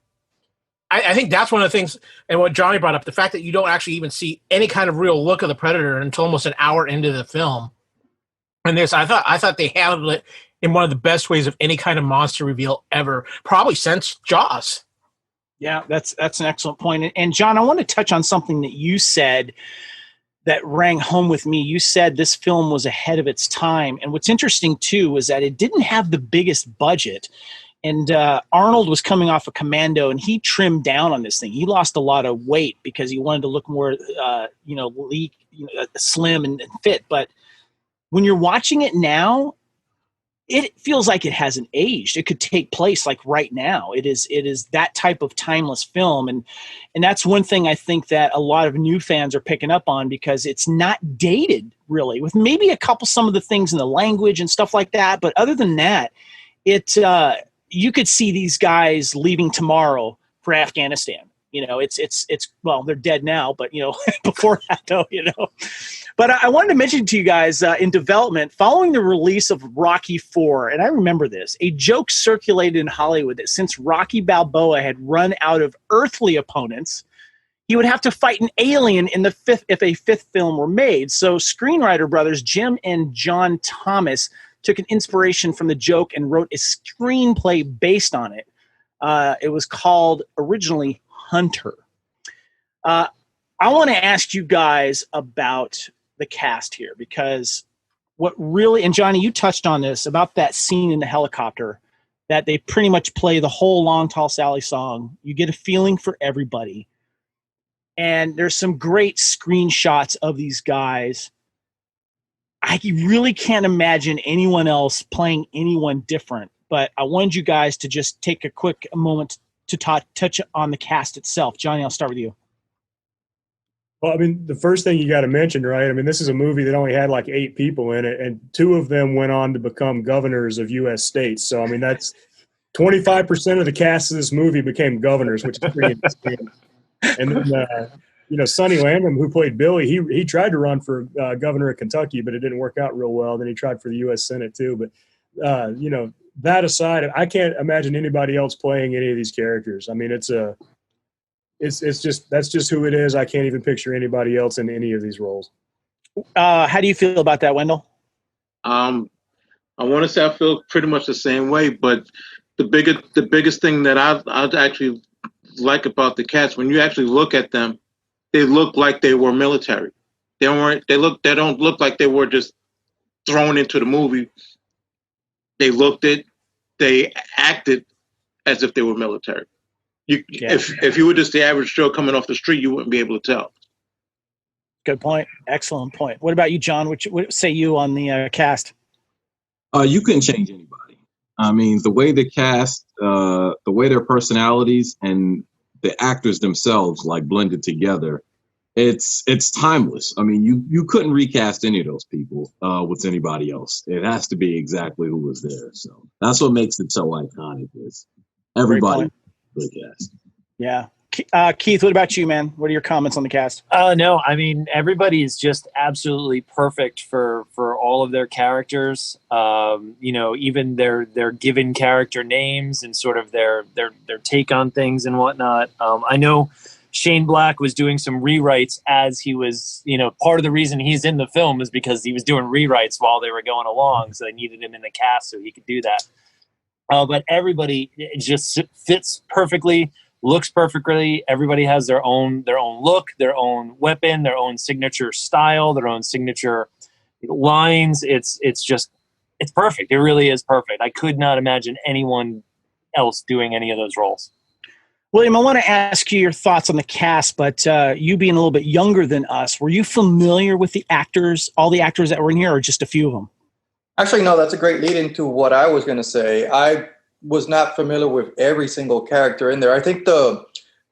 I think that's one of the things, and what Johnny brought up, the fact that you don't actually even see any kind of real look of the Predator until almost an hour into the film. And this, I thought they handled it in one of the best ways of any kind of monster reveal ever, probably since Jaws. Yeah, that's an excellent point. And John, I want to touch on something that you said that rang home with me. You said this film was ahead of its time. And what's interesting, too, is that it didn't have the biggest budget. And Arnold was coming off a Commando, and he trimmed down on this thing. He lost a lot of weight because he wanted to look more, slim and fit. But when you're watching it now, it feels like it hasn't aged. It could take place like right now. It is that type of timeless film. And that's one thing I think that a lot of new fans are picking up on, because it's not dated really, with maybe some of the things in the language and stuff like that. But other than that, you could see these guys leaving tomorrow for Afghanistan. Well, they're dead now, but before that though, But I wanted to mention to you guys, in development, following the release of Rocky IV, and I remember this, a joke circulated in Hollywood that since Rocky Balboa had run out of earthly opponents, he would have to fight an alien if a fifth film were made. So screenwriter brothers Jim and John Thomas took an inspiration from the joke and wrote a screenplay based on it. It was called originally Hunter. I want to ask you guys about the cast here, because what really, and Johnny, you touched on this about that scene in the helicopter. that they pretty much play the whole Long Tall Sally song. You get a feeling for everybody. And there's some great screenshots of these guys. I really can't imagine anyone else playing anyone different, but I wanted you guys to just take a quick moment to touch on the cast itself. Johnny, I'll start with you. Well, I mean, the first thing you got to mention, right? I mean, this is a movie that only had like 8 people in it, and 2 of them went on to become governors of U.S. states. So, I mean, that's 25% of the cast of this movie became governors, which is pretty insane. And then, Sonny Landham, who played Billy, he tried to run for governor of Kentucky, but it didn't work out real well. Then he tried for the U.S. Senate too. But, that aside, I can't imagine anybody else playing any of these characters. I mean, it's just that's just who it is. I can't even picture anybody else in any of these roles. How do you feel about that, Wendell? I want to say I feel pretty much the same way, but the biggest thing that I'd actually like about the cast, when you actually look at them, they look like they were military. They don't look like they were just thrown into the movie. They acted as if they were military. If you were just the average Joe coming off the street, you wouldn't be able to tell. Good point. Excellent point. What about you, John? What say you on the cast? You couldn't change anybody. I mean, the way the cast, the way their personalities and the actors themselves like blended together, it's timeless. I mean, you couldn't recast any of those people with anybody else. It has to be exactly who was there. So that's what makes it so iconic. Is everybody the cast. Yeah. Keith, what about you, man? What are your comments on the cast? No, I mean, everybody is just absolutely perfect for all of their characters. Even their given character names and sort of their take on things and whatnot. I know Shane Black was doing some rewrites as he was, part of the reason he's in the film is because he was doing rewrites while they were going along. So they needed him in the cast so he could do that. But everybody just fits perfectly, looks perfectly. Everybody has their own look, their own weapon, their own signature style, their own signature lines. It's perfect. It really is perfect. I could not imagine anyone else doing any of those roles. William, I want to ask you your thoughts on the cast, but you being a little bit younger than us, were you familiar with the actors, all the actors that were in here, or just a few of them? Actually, no, that's a great lead into what I was going to say. I was not familiar with every single character in there. I think the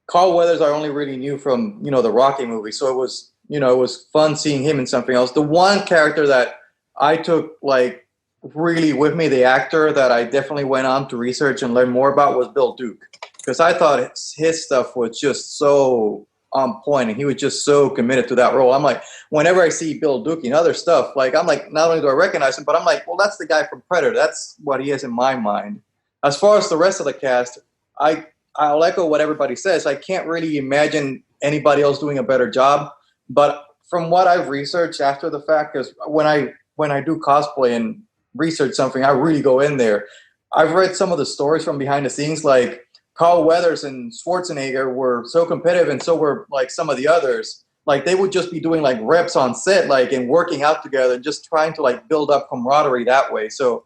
Carl Weathers I only really knew from, the Rocky movie. So it was fun seeing him in something else. The one character that I took like really with me, the actor that I definitely went on to research and learn more about was Bill Duke. Because I thought his stuff was just so on point, and he was just so committed to that role. I'm like, whenever I see Bill Duke and other stuff, like I'm like, not only do I recognize him, but I'm like, well, that's the guy from Predator. That's what he is in my mind. As far as the rest of the cast, I'll echo what everybody says. I can't really imagine anybody else doing a better job. But from what I've researched after the fact, because when I do cosplay and research something, I really go in there. I've read some of the stories from behind the scenes, like Carl Weathers and Schwarzenegger were so competitive, and so were like some of the others. Like they would just be doing like reps on set, like and working out together, and just trying to like build up camaraderie that way. So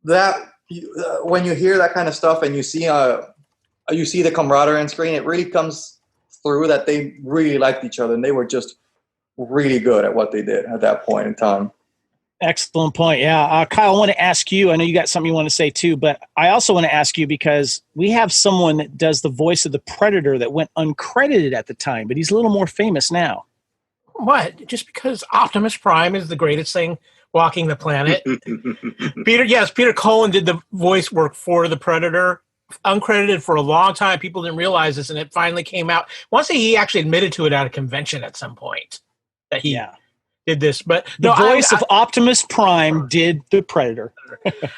that when you hear that kind of stuff and you see the camaraderie on screen, it really comes through that they really liked each other and they were just really good at what they did at that point in time. Excellent point. Yeah. Kyle, I want to ask you, I know you got something you want to say too, but I also want to ask you because we have someone that does the voice of the Predator that went uncredited at the time, but he's a little more famous now. What? Just because Optimus Prime is the greatest thing walking the planet? Peter Cullen did the voice work for the Predator, uncredited for a long time. People didn't realize this, and it finally came out. Once he actually admitted to it at a convention at some point that he did this. But the voice of Optimus Prime did the Predator.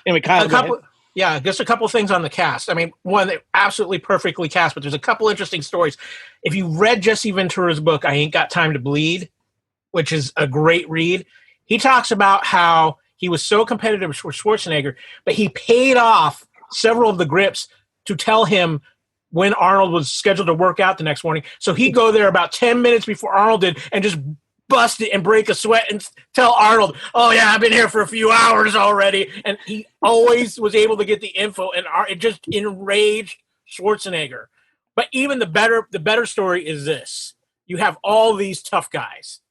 Anyway, Kyle, just a couple of things on the cast. I mean, one, they're absolutely perfectly cast, but there's a couple interesting stories. If you read Jesse Ventura's book, I Ain't Got Time to Bleed, which is a great read, he talks about how he was so competitive with Schwarzenegger, but he paid off several of the grips to tell him when Arnold was scheduled to work out the next morning. So he'd go there about 10 minutes before Arnold did and just bust it and break a sweat and tell Arnold, "Oh yeah, I've been here for a few hours already," and he always was able to get the info, and it just enraged Schwarzenegger. But even the better story is this: you have all these tough guys,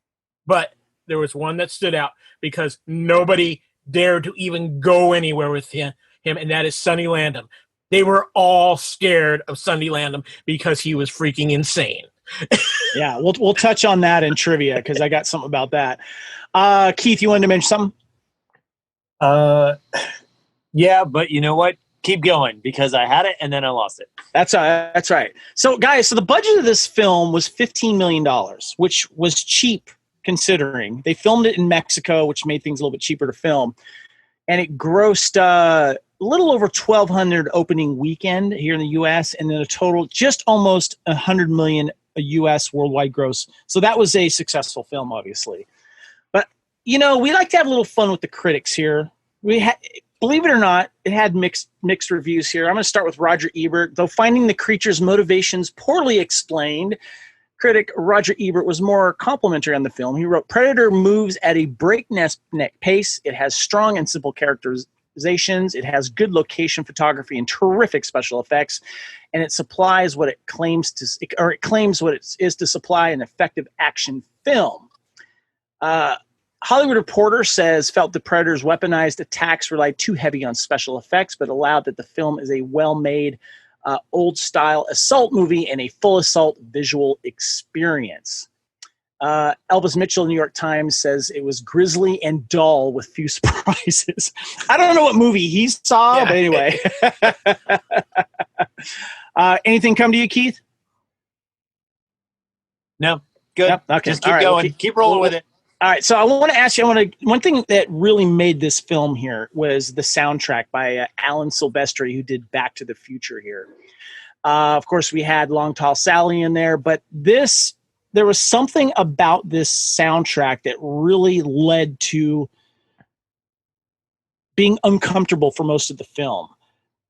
but there was one that stood out because nobody dared to even go anywhere with him, and that is Sonny Landham. They were all scared of Sonny Landham because he was freaking insane. Yeah, we'll touch on that in trivia because I got something about that. Keith, you wanted to mention something? Yeah, but you know what? Keep going because I had it and then I lost it. That's right. So, guys, the budget of this film was $15 million, which was cheap considering. They filmed it in Mexico, which made things a little bit cheaper to film. And it grossed a little over 1,200 opening weekend here in the U.S. and then a total just almost 100 million U.S. worldwide gross. So that was a successful film, obviously. But, we like to have a little fun with the critics here. Believe it or not, it had mixed reviews here. I'm going to start with Roger Ebert. Though finding the creature's motivations poorly explained, critic Roger Ebert was more complimentary on the film. He wrote, "Predator moves at a breakneck pace. It has strong and simple characterizations. It has good location photography and terrific special effects, and it supplies what it claims what it is to supply an effective action film." Hollywood Reporter felt the Predator's weaponized attacks relied too heavy on special effects, but allowed that the film is a well-made, old-style assault movie and a full assault visual experience. Elvis Mitchell, New York Times, says it was grisly and dull with few surprises. I don't know what movie he saw, but anyway. Anything come to you, Keith? No. Good. Yep. Okay. Just keep going. Keep rolling with it. All right, so I want to ask you, one thing that really made this film here was the soundtrack by Alan Silvestri, who did Back to the Future here. Of course, we had Long Tall Sally in there, but there was something about this soundtrack that really led to being uncomfortable for most of the film.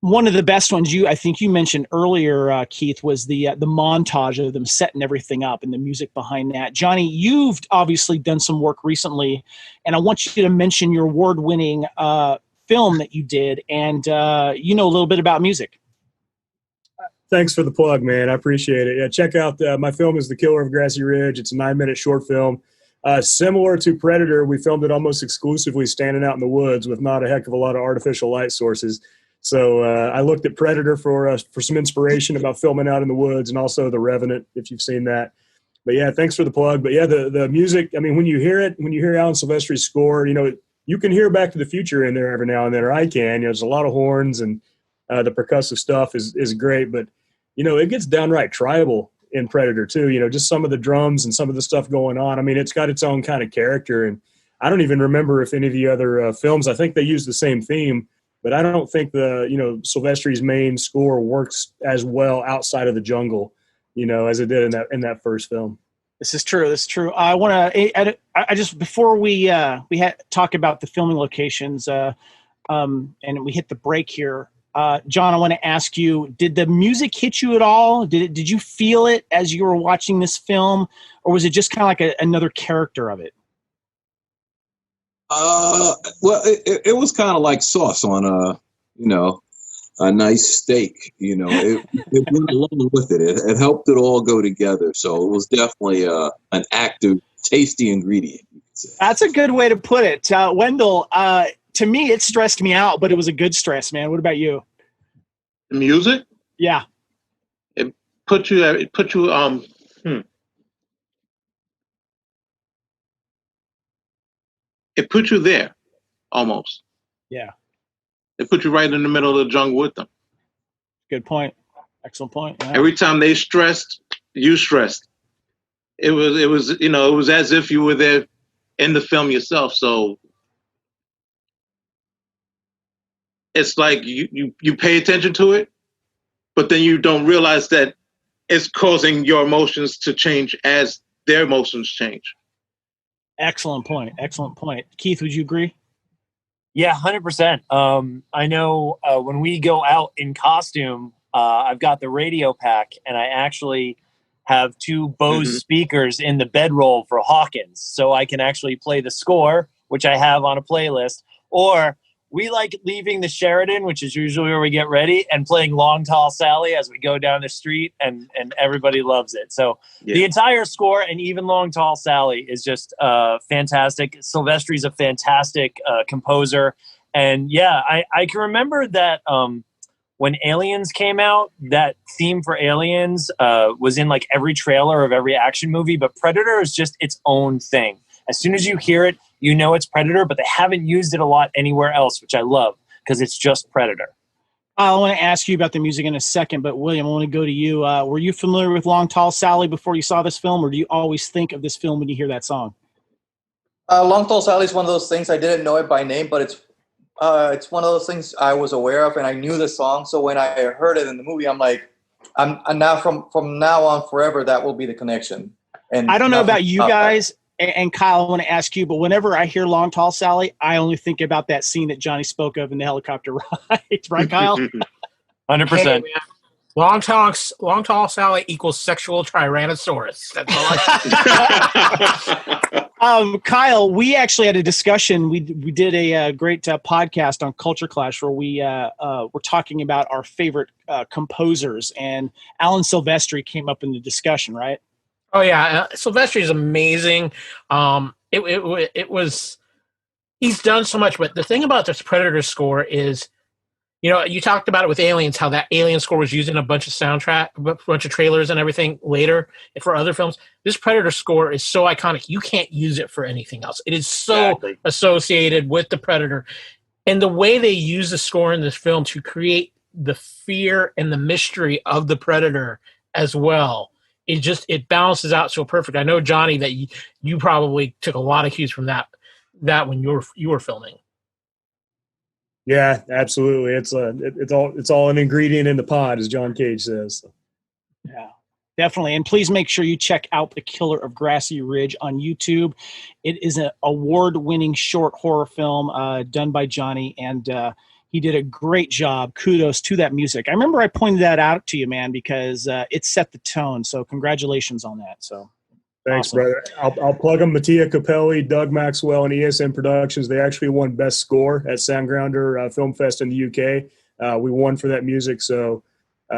One of the best ones I think you mentioned earlier, Keith, was the montage of them setting everything up and the music behind that. Johnny, you've obviously done some work recently, and I want you to mention your award-winning film that you did, and you know a little bit about music. Thanks for the plug, man. I appreciate it. Yeah, check out my film is The Killer of Grassy Ridge. It's a 9-minute short film. Similar to Predator, we filmed it almost exclusively standing out in the woods with not a heck of a lot of artificial light sources. So I looked at Predator for some inspiration about filming out in the woods, and also The Revenant, if you've seen that. But yeah, thanks for the plug. But yeah, the music, I mean, when you hear Alan Silvestri's score, you can hear Back to the Future in there every now and then, or I can. There's a lot of horns, and the percussive stuff is great. But, it gets downright tribal in Predator too. Just some of the drums and some of the stuff going on. I mean, it's got its own kind of character. And I don't even remember if any of the other films, I think they use the same theme. But I don't think Silvestri's main score works as well outside of the jungle, as it did in that first film. This is true. I want to. I just before we talk about the filming locations, and we hit the break here. John, I want to ask you: did the music hit you at all? Did you feel it as you were watching this film, or was it just kind of like another character of it? Well, it was kind of like sauce on a nice steak. It went along with it. It helped it all go together. So it was definitely an active, tasty ingredient. You could say. That's a good way to put it, Wendell. To me, it stressed me out, but it was a good stress, man. What about you? The music? Yeah. It put you. It put you there, almost. Yeah. It put you right in the middle of the jungle with them. Good point. Excellent point. Yeah. Every time they stressed, you stressed. It was as if you were there in the film yourself. So it's like you pay attention to it, but then you don't realize that it's causing your emotions to change as their emotions change. Excellent point. Keith, would you agree? Yeah, 100%. I know when we go out in costume, I've got the radio pack, and I actually have two Bose speakers in the bedroll for Hawkins, so I can actually play the score, which I have on a playlist. Or we like leaving the Sheridan, which is usually where we get ready, and playing Long Tall Sally as we go down the street, and everybody loves it. So the entire score, and even Long Tall Sally, is just fantastic. Silvestri's a fantastic composer. And yeah, I can remember that when Aliens came out, that theme for Aliens was in like every trailer of every action movie, but Predator is just its own thing. As soon as you hear it, you know it's Predator, but they haven't used it a lot anywhere else, which I love because it's just Predator. I want to ask you about the music in a second, but William, I want to go to you. Were you familiar with Long Tall Sally before you saw this film, or do you always think of this film when you hear that song? Long Tall Sally is one of those things I didn't know it by name, but it's one of those things I was aware of, and I knew the song. So when I heard it in the movie, I'm like, I'm now from now on forever, that will be the connection. And I don't know about you guys. And Kyle, I want to ask you, but whenever I hear Long Tall Sally, I only think about that scene that Johnny spoke of in the helicopter ride. Right, Kyle? 100%. Hey, Long Tall Sally equals sexual Tyrannosaurus. That's all Kyle, we actually had a discussion. We did a great podcast on Culture Clash where we were talking about our favorite composers, and Alan Silvestri came up in the discussion, right? Oh yeah, Silvestri is amazing. It was he's done so much, but the thing about this Predator score is, you know, you talked about it with Aliens, how that Alien score was used in a bunch of soundtrack, a bunch of trailers and everything later for other films. This Predator score is so iconic, you can't use it for anything else. It is so associated with the Predator, and the way they use the score in this film to create the fear and the mystery of the Predator as well. It balances out so perfect. I know, Johnny, that you probably took a lot of cues from that when you were filming. Yeah, absolutely. It's all an ingredient in the pot, as John Cage says. Yeah, definitely. And please make sure you check out The Killer of Grassy Ridge on YouTube. It is an award-winning short horror film done by Johnny, and he did a great job. Kudos to that music. I remember I pointed that out to you, man, because it set the tone. So congratulations on that. So thanks, awesome. brother. I'll plug them. Mattia Capelli, Doug Maxwell, and ESM Productions. They actually won Best Score at Soundgrounder Film Fest in the UK. We won for that music. So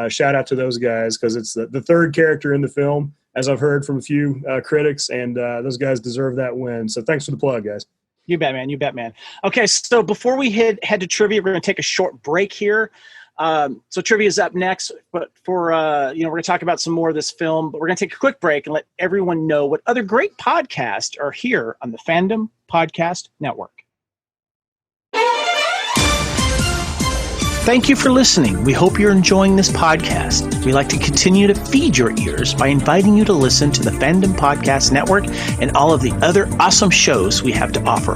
shout out to those guys, because it's the third character in the film, as I've heard from a few critics, and those guys deserve that win. So thanks for the plug, guys. You bet, man. You bet, man. Okay, so before we head to trivia, we're going to take a short break here. So trivia is up next, but for we're going to talk about some more of this film. But we're going to take a quick break and let everyone know what other great podcasts are here on the Fandom Podcast Network. Thank you for listening. We hope you're enjoying this podcast. We like to continue to feed your ears by inviting you to listen to the Fandom Podcast Network and all of the other awesome shows we have to offer.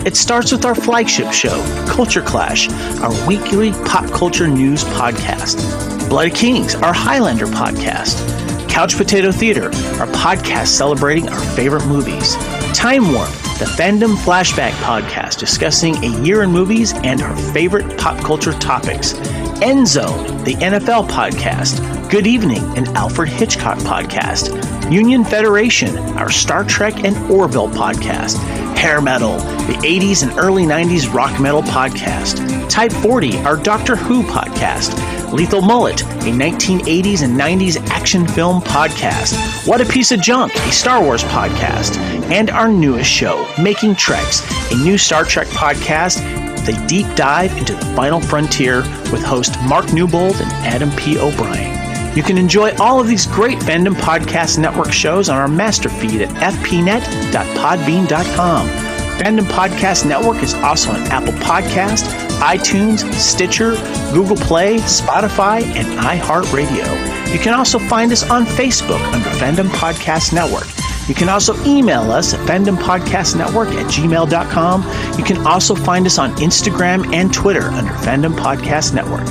It starts with our flagship show, Culture Clash, our weekly pop culture news podcast. Bloody Kings, our Highlander podcast. Couch Potato Theater, our podcast celebrating our favorite movies. Time Warp, the Fandom Flashback podcast discussing a year in movies and our favorite pop culture topics. End Zone, the NFL podcast. Good Evening, an Alfred Hitchcock podcast. Union Federation, our Star Trek and Orville podcast. Hair Metal, the 80s and early 90s rock metal podcast. Type 40, our Doctor Who podcast. Lethal Mullet, a 1980s and 90s action film podcast. What a Piece of Junk, a Star Wars podcast. And our newest show, Making Treks, a new Star Trek podcast with a deep dive into the final frontier with host Mark Newbold and Adam P. O'Brien. You can enjoy all of these great Fandom Podcast Network shows on our master feed at fpnet.podbean.com. Fandom Podcast Network is also on Apple Podcast, iTunes, Stitcher, Google Play, Spotify, and iHeartRadio. You can also find us on Facebook under Fandom Podcast Network. You can also email us at fandompodcastnetwork@gmail.com. You can also find us on Instagram and Twitter under Fandom Podcast Network.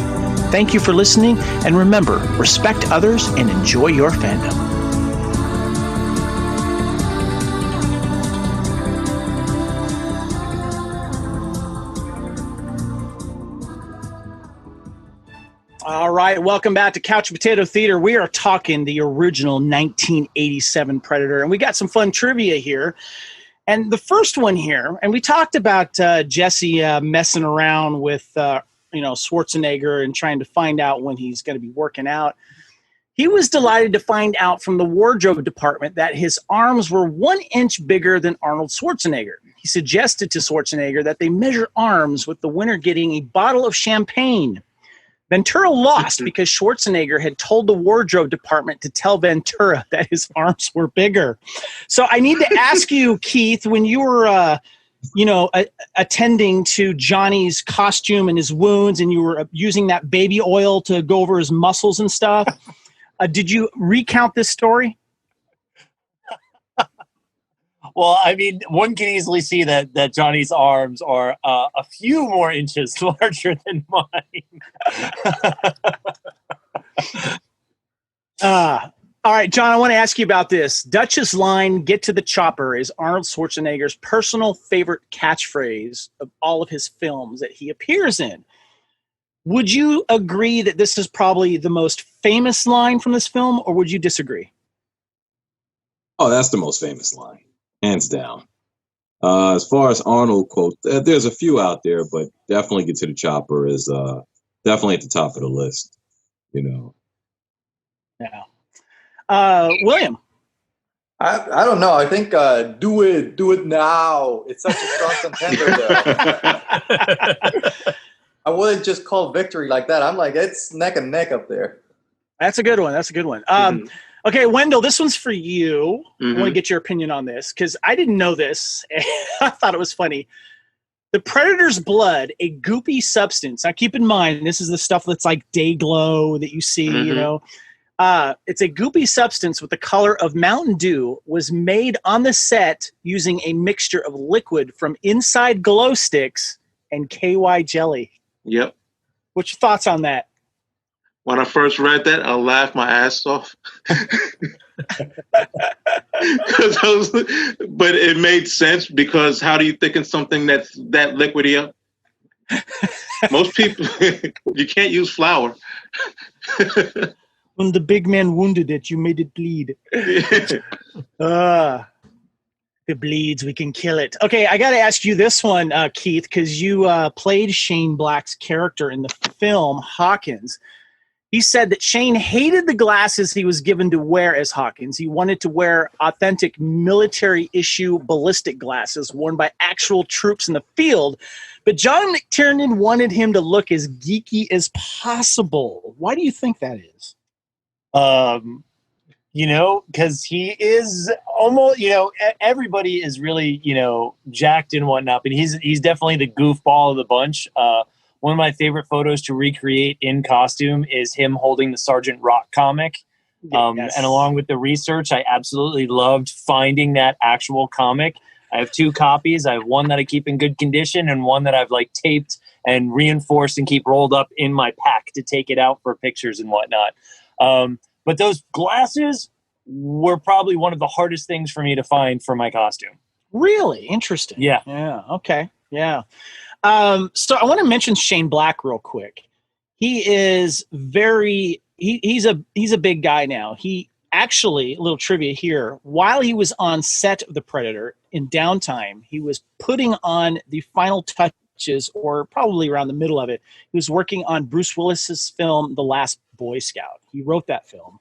Thank you for listening, and remember, respect others and enjoy your fandom. All right, welcome back to Couch Potato Theater. We are talking the original 1987 Predator, and we got some fun trivia here. And the first one here, and we talked about Jesse messing around with Schwarzenegger and trying to find out when he's going to be working out. He was delighted to find out from the wardrobe department that his arms were 1 inch bigger than Arnold Schwarzenegger. He suggested to Schwarzenegger that they measure arms, with the winner getting a bottle of champagne. Ventura lost because Schwarzenegger had told the wardrobe department to tell Ventura that his arms were bigger. So I need to ask you, Keith, when you were, attending to Johnny's costume and his wounds, and you were using that baby oil to go over his muscles and stuff, did you recount this story? Well, I mean, one can easily see that Johnny's arms are a few more inches larger than mine. All right, John, I want to ask you about this. Dutch's line, "Get to the chopper," is Arnold Schwarzenegger's personal favorite catchphrase of all of his films that he appears in. Would you agree that this is probably the most famous line from this film, or would you disagree? Oh, that's the most famous line. Hands down. As far as Arnold quotes, there's a few out there, but definitely "Get to the Chopper" is definitely at the top of the list. Yeah. William? I don't know. I think do it now. It's such a strong contender there. I wouldn't just call victory like that. I'm like, it's neck and neck up there. That's a good one. Okay, Wendell, this one's for you. I want to get your opinion on this because I didn't know this. I thought it was funny. The Predator's blood, a goopy substance. Now, keep in mind, this is the stuff that's like day glow that you see, it's a goopy substance with the color of Mountain Dew, was made on the set using a mixture of liquid from Inside glow sticks and KY jelly. Yep. What's your thoughts on that? When I first read that, I laughed my ass off. But it made sense because how do you thicken something that's that liquidy up? Most people, you can't use flour. When the big man wounded it, you made it bleed. If it bleeds, we can kill it. Okay, I got to ask you this one, Keith, because you played Shane Black's character in the film Hawkins. He said that Shane hated the glasses he was given to wear as Hawkins. He wanted to wear authentic military-issue ballistic glasses worn by actual troops in the field. But John McTiernan wanted him to look as geeky as possible. Why do you think that is? Because he is almost, everybody is really, jacked and whatnot, but he's definitely the goofball of the bunch. One of my favorite photos to recreate in costume is him holding the Sergeant Rock comic. Yes. And along with the research, I absolutely loved finding that actual comic. I have 2 copies. I have one that I keep in good condition and one that I've taped and reinforced and keep rolled up in my pack to take it out for pictures and whatnot. But those glasses were probably one of the hardest things for me to find for my costume. Really? Interesting. Yeah. Yeah. Okay. Yeah. So I want to mention Shane Black real quick. He is he's a big guy now. He actually, a little trivia here, while he was on set of The Predator in downtime, he was putting on the final touches, or probably around the middle of it. He was working on Bruce Willis's film, The Last Boy Scout. He wrote that film.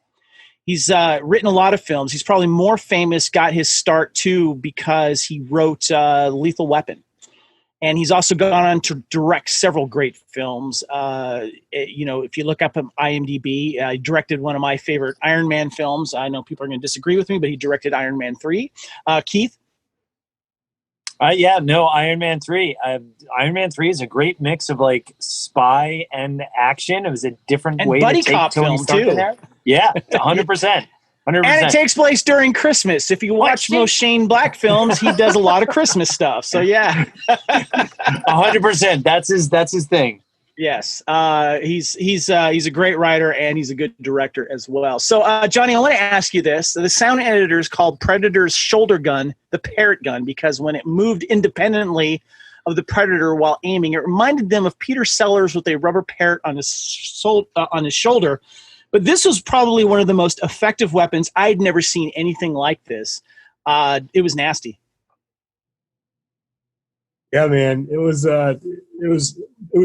He's written a lot of films. He's probably more famous, got his start too, because he wrote Lethal Weapon. And he's also gone on to direct several great films. If you look up on IMDb, he directed one of my favorite Iron Man films. I know people are going to disagree with me, but he directed Iron Man 3. Keith? Iron Man 3. Iron Man 3 is a great mix of spy and action. It was a different way buddy to take cop Tony film Stark too. in there. Yeah, 100%. 100%. And it takes place during Christmas. If you watch most Shane Black films, he does a lot of Christmas stuff. So yeah, 100%. That's his thing. Yes, he's a great writer and he's a good director as well. So Johnny, I want to ask you this: the sound editors called Predator's shoulder gun the parrot gun because when it moved independently of the Predator while aiming. It reminded them of Peter Sellers with a rubber parrot on his shoulder. But this was probably one of the most effective weapons. I'd never seen anything like this. It was nasty. Yeah, man, it was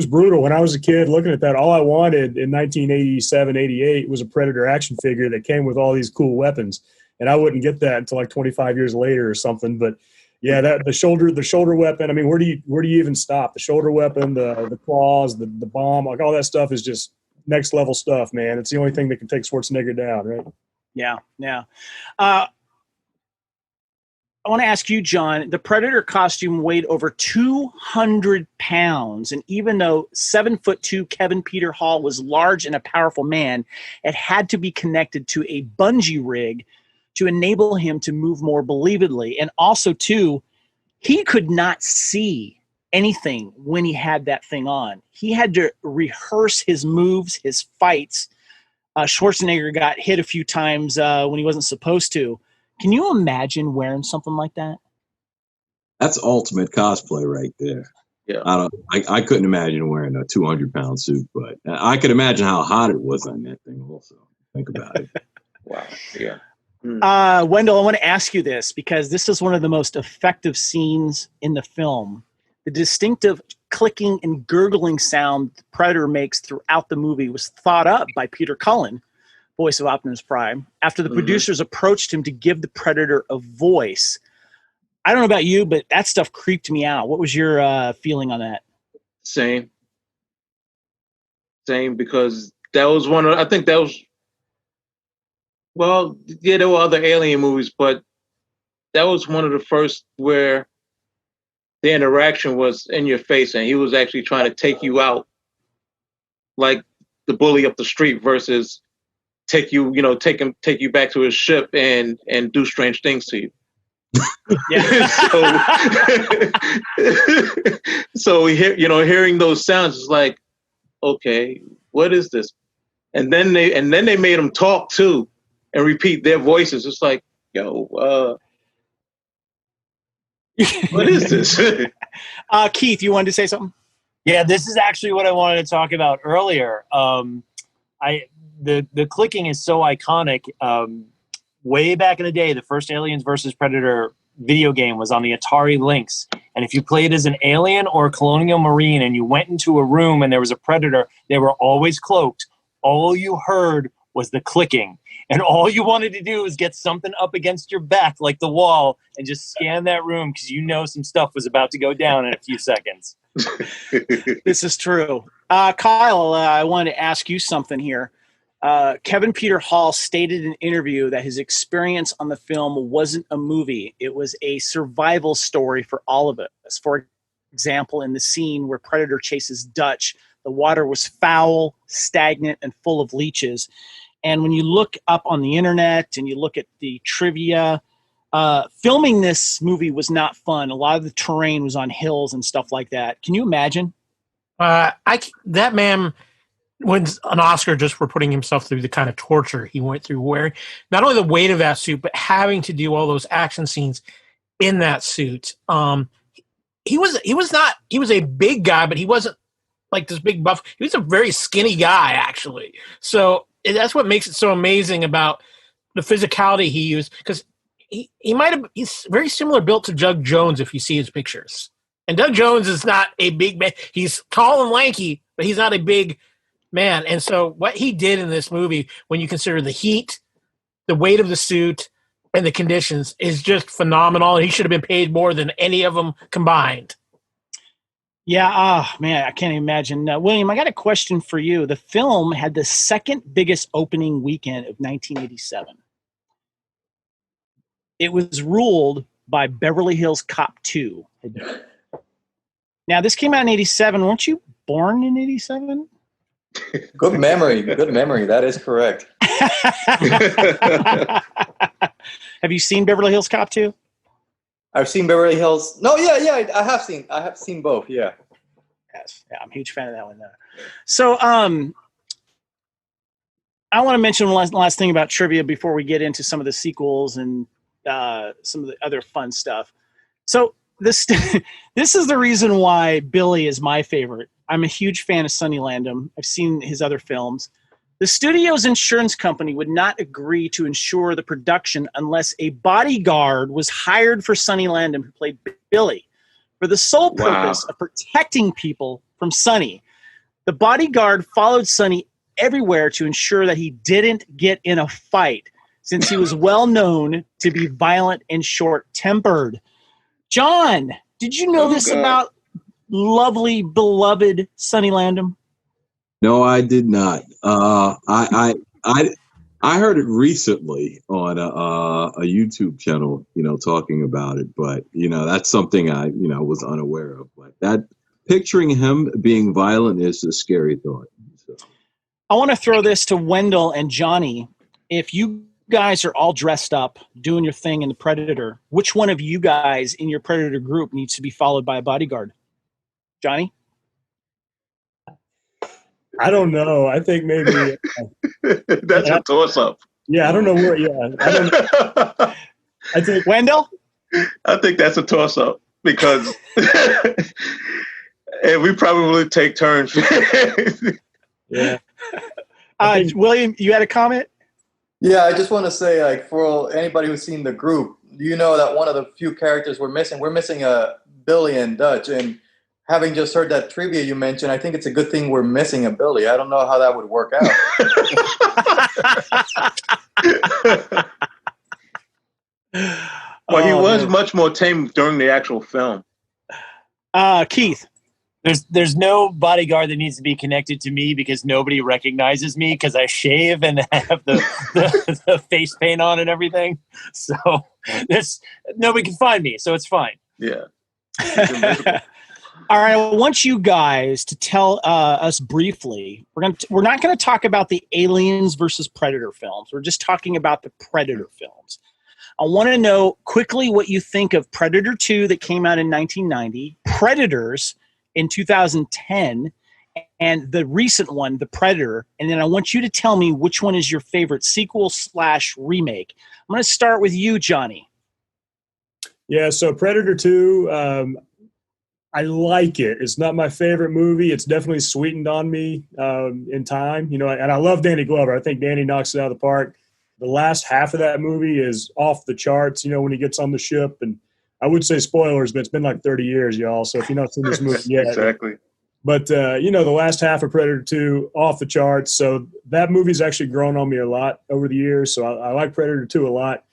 brutal. When I was a kid looking at that, all I wanted in 1987, 88 was a Predator action figure that came with all these cool weapons, and I wouldn't get that until like 25 years later or something. But yeah, that the shoulder weapon. I mean, where do you even stop? The shoulder weapon, the claws, the bomb, like all that stuff is just next level stuff, man. It's the only thing that can take Schwarzenegger down, right? Yeah. I want to ask you, John, the Predator costume weighed over 200 pounds. And even though 7'2" Kevin Peter Hall was large and a powerful man, it had to be connected to a bungee rig to enable him to move more believably. And also, too, he could not see anything when he had that thing on. He had to rehearse his moves, his fights. Schwarzenegger got hit a few times when he wasn't supposed to. Can you imagine wearing something like that? That's ultimate cosplay right there. Yeah. I couldn't imagine wearing a 200-pound suit, but I could imagine how hot it was on that thing also. Think about it. Wow. Yeah. Wendell, I want to ask you this because this is one of the most effective scenes in the film. The distinctive clicking and gurgling sound the Predator makes throughout the movie was thought up by Peter Cullen, voice of Optimus Prime, after the producers approached him to give the Predator a voice. I don't know about you, but that stuff creeped me out. What was your feeling on that? Same, because that was well, yeah, there were other Alien movies, but that was one of the first where the interaction was in your face and he was actually trying to take you out like the bully up the street versus take you back to his ship and do strange things to you. Yeah. So hearing those sounds is like, okay, what is this? And then they made them talk too and repeat their voices. It's like, yo, what is this? Keith, you wanted to say something? Yeah, this is actually what I wanted to talk about earlier. The clicking is so iconic. Way back in the day, the first Aliens versus Predator video game was on the Atari Lynx. And if you played as an alien or a colonial marine and you went into a room and there was a Predator, they were always cloaked. All you heard was the clicking. And all you wanted to do was get something up against your back, like the wall, and just scan that room because you know some stuff was about to go down in a few seconds. This is true. Kyle, I wanted to ask you something here. Kevin Peter Hall stated in an interview that his experience on the film wasn't a movie. It was a survival story for all of us. For example, in the scene where Predator chases Dutch, the water was foul, stagnant, and full of leeches. And when you look up on the internet and you look at the trivia, filming this movie was not fun. A lot of the terrain was on hills and stuff like that. Can you imagine? That man wins an Oscar just for putting himself through the kind of torture he went through, wearing not only the weight of that suit, but having to do all those action scenes in that suit. He was a big guy, but he wasn't like this big buff. He was a very skinny guy, actually. So that's what makes it so amazing about the physicality he used, because he's very similar built to Doug Jones if you see his pictures. And Doug Jones is not a big man. He's tall and lanky, but he's not a big man. And so what he did in this movie, when you consider the heat, the weight of the suit, and the conditions, is just phenomenal. He should have been paid more than any of them combined. Yeah, man, I can't imagine. William, I got a question for you. The film had the second biggest opening weekend of 1987. It was ruled by Beverly Hills Cop 2. Now, this came out in 87. Weren't you born in 87? Good memory. Good memory. That is correct. Have you seen Beverly Hills Cop 2? I've seen Beverly Hills. No, yeah, I have seen both. Yeah. Yes, yeah, I'm a huge fan of that one. So, I want to mention one last thing about trivia before we get into some of the sequels and some of the other fun stuff. So, this this is the reason why Billy is my favorite. I'm a huge fan of Sonny Landham. I've seen his other films. The studio's insurance company would not agree to insure the production unless a bodyguard was hired for Sonny Landham, who played Billy, for the sole purpose of protecting people from Sonny. The bodyguard followed Sonny everywhere to ensure that he didn't get in a fight, since he was well known to be violent and short-tempered. John, did you know this about lovely, beloved Sonny Landham? No, I did not. I heard it recently on a YouTube channel, talking about it. But that's something I was unaware of. But that picturing him being violent is a scary thought. So. I want to throw this to Wendell and Johnny. If you guys are all dressed up, doing your thing in the Predator, which one of you guys in your Predator group needs to be followed by a bodyguard? Johnny? I don't know. I think maybe that's a toss-up. Yeah, I don't know where. Yeah, I don't know. I think Wendell. I think that's a toss-up because and we probably take turns. Yeah. William, you had a comment? Yeah, I just want to say, like, for anybody who's seen the group, you know that one of the few characters we're missing Billy and Dutch, and having just heard that trivia you mentioned, I think it's a good thing we're missing a Billy. I don't know how that would work out. Well, he was much more tame during the actual film. Keith. There's no bodyguard that needs to be connected to me because nobody recognizes me because I shave and have the face paint on and everything. So nobody can find me, so it's fine. Yeah. All right, I want you guys to tell us briefly. We're not going to talk about the Aliens versus Predator films. We're just talking about the Predator films. I want to know quickly what you think of Predator 2 that came out in 1990, Predators in 2010, and the recent one, The Predator. And then I want you to tell me which one is your favorite sequel/remake. I'm going to start with you, Johnny. Yeah, so Predator 2, I like it. It's not my favorite movie. It's definitely sweetened on me in time, and I love Danny Glover. I think Danny knocks it out of the park. The last half of that movie is off the charts, when he gets on the ship. And I would say spoilers, but it's been like 30 years, y'all. So if you've not seen this movie yet. Exactly. But, the last half of Predator 2, off the charts. So that movie's actually grown on me a lot over the years. So I like Predator 2 a lot.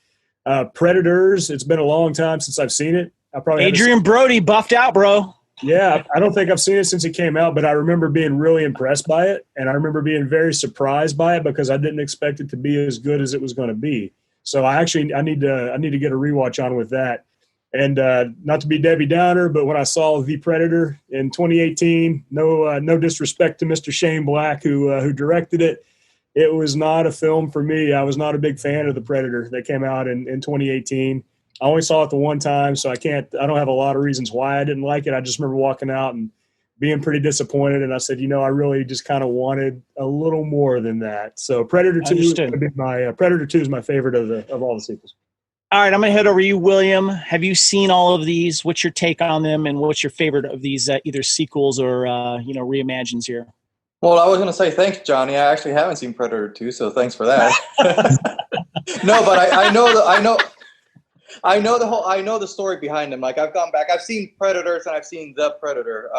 Predators, it's been a long time since I've seen it. I probably Adrian Brody buffed out, bro. Yeah, I don't think I've seen it since it came out, but I remember being really impressed by it, and I remember being very surprised by it because I didn't expect it to be as good as it was going to be. So I need to get a rewatch on with that. And not to be Debbie Downer, but when I saw The Predator in 2018, no disrespect to Mr. Shane Black who directed it, it was not a film for me. I was not a big fan of The Predator that came out in 2018. I only saw it the one time, so I don't have a lot of reasons why I didn't like it. I just remember walking out and being pretty disappointed, and I said, I really just kind of wanted a little more than that. So Predator 2 is going to be Predator 2 is my favorite of all the sequels. All right, I'm going to head over to you, William. Have you seen all of these? What's your take on them, and what's your favorite of these either sequels or reimagines here? Well, I was going to say thanks, Johnny. I actually haven't seen Predator 2, so thanks for that. No, but I know the story behind them. Like, I've gone back. I've seen Predators and I've seen The Predator.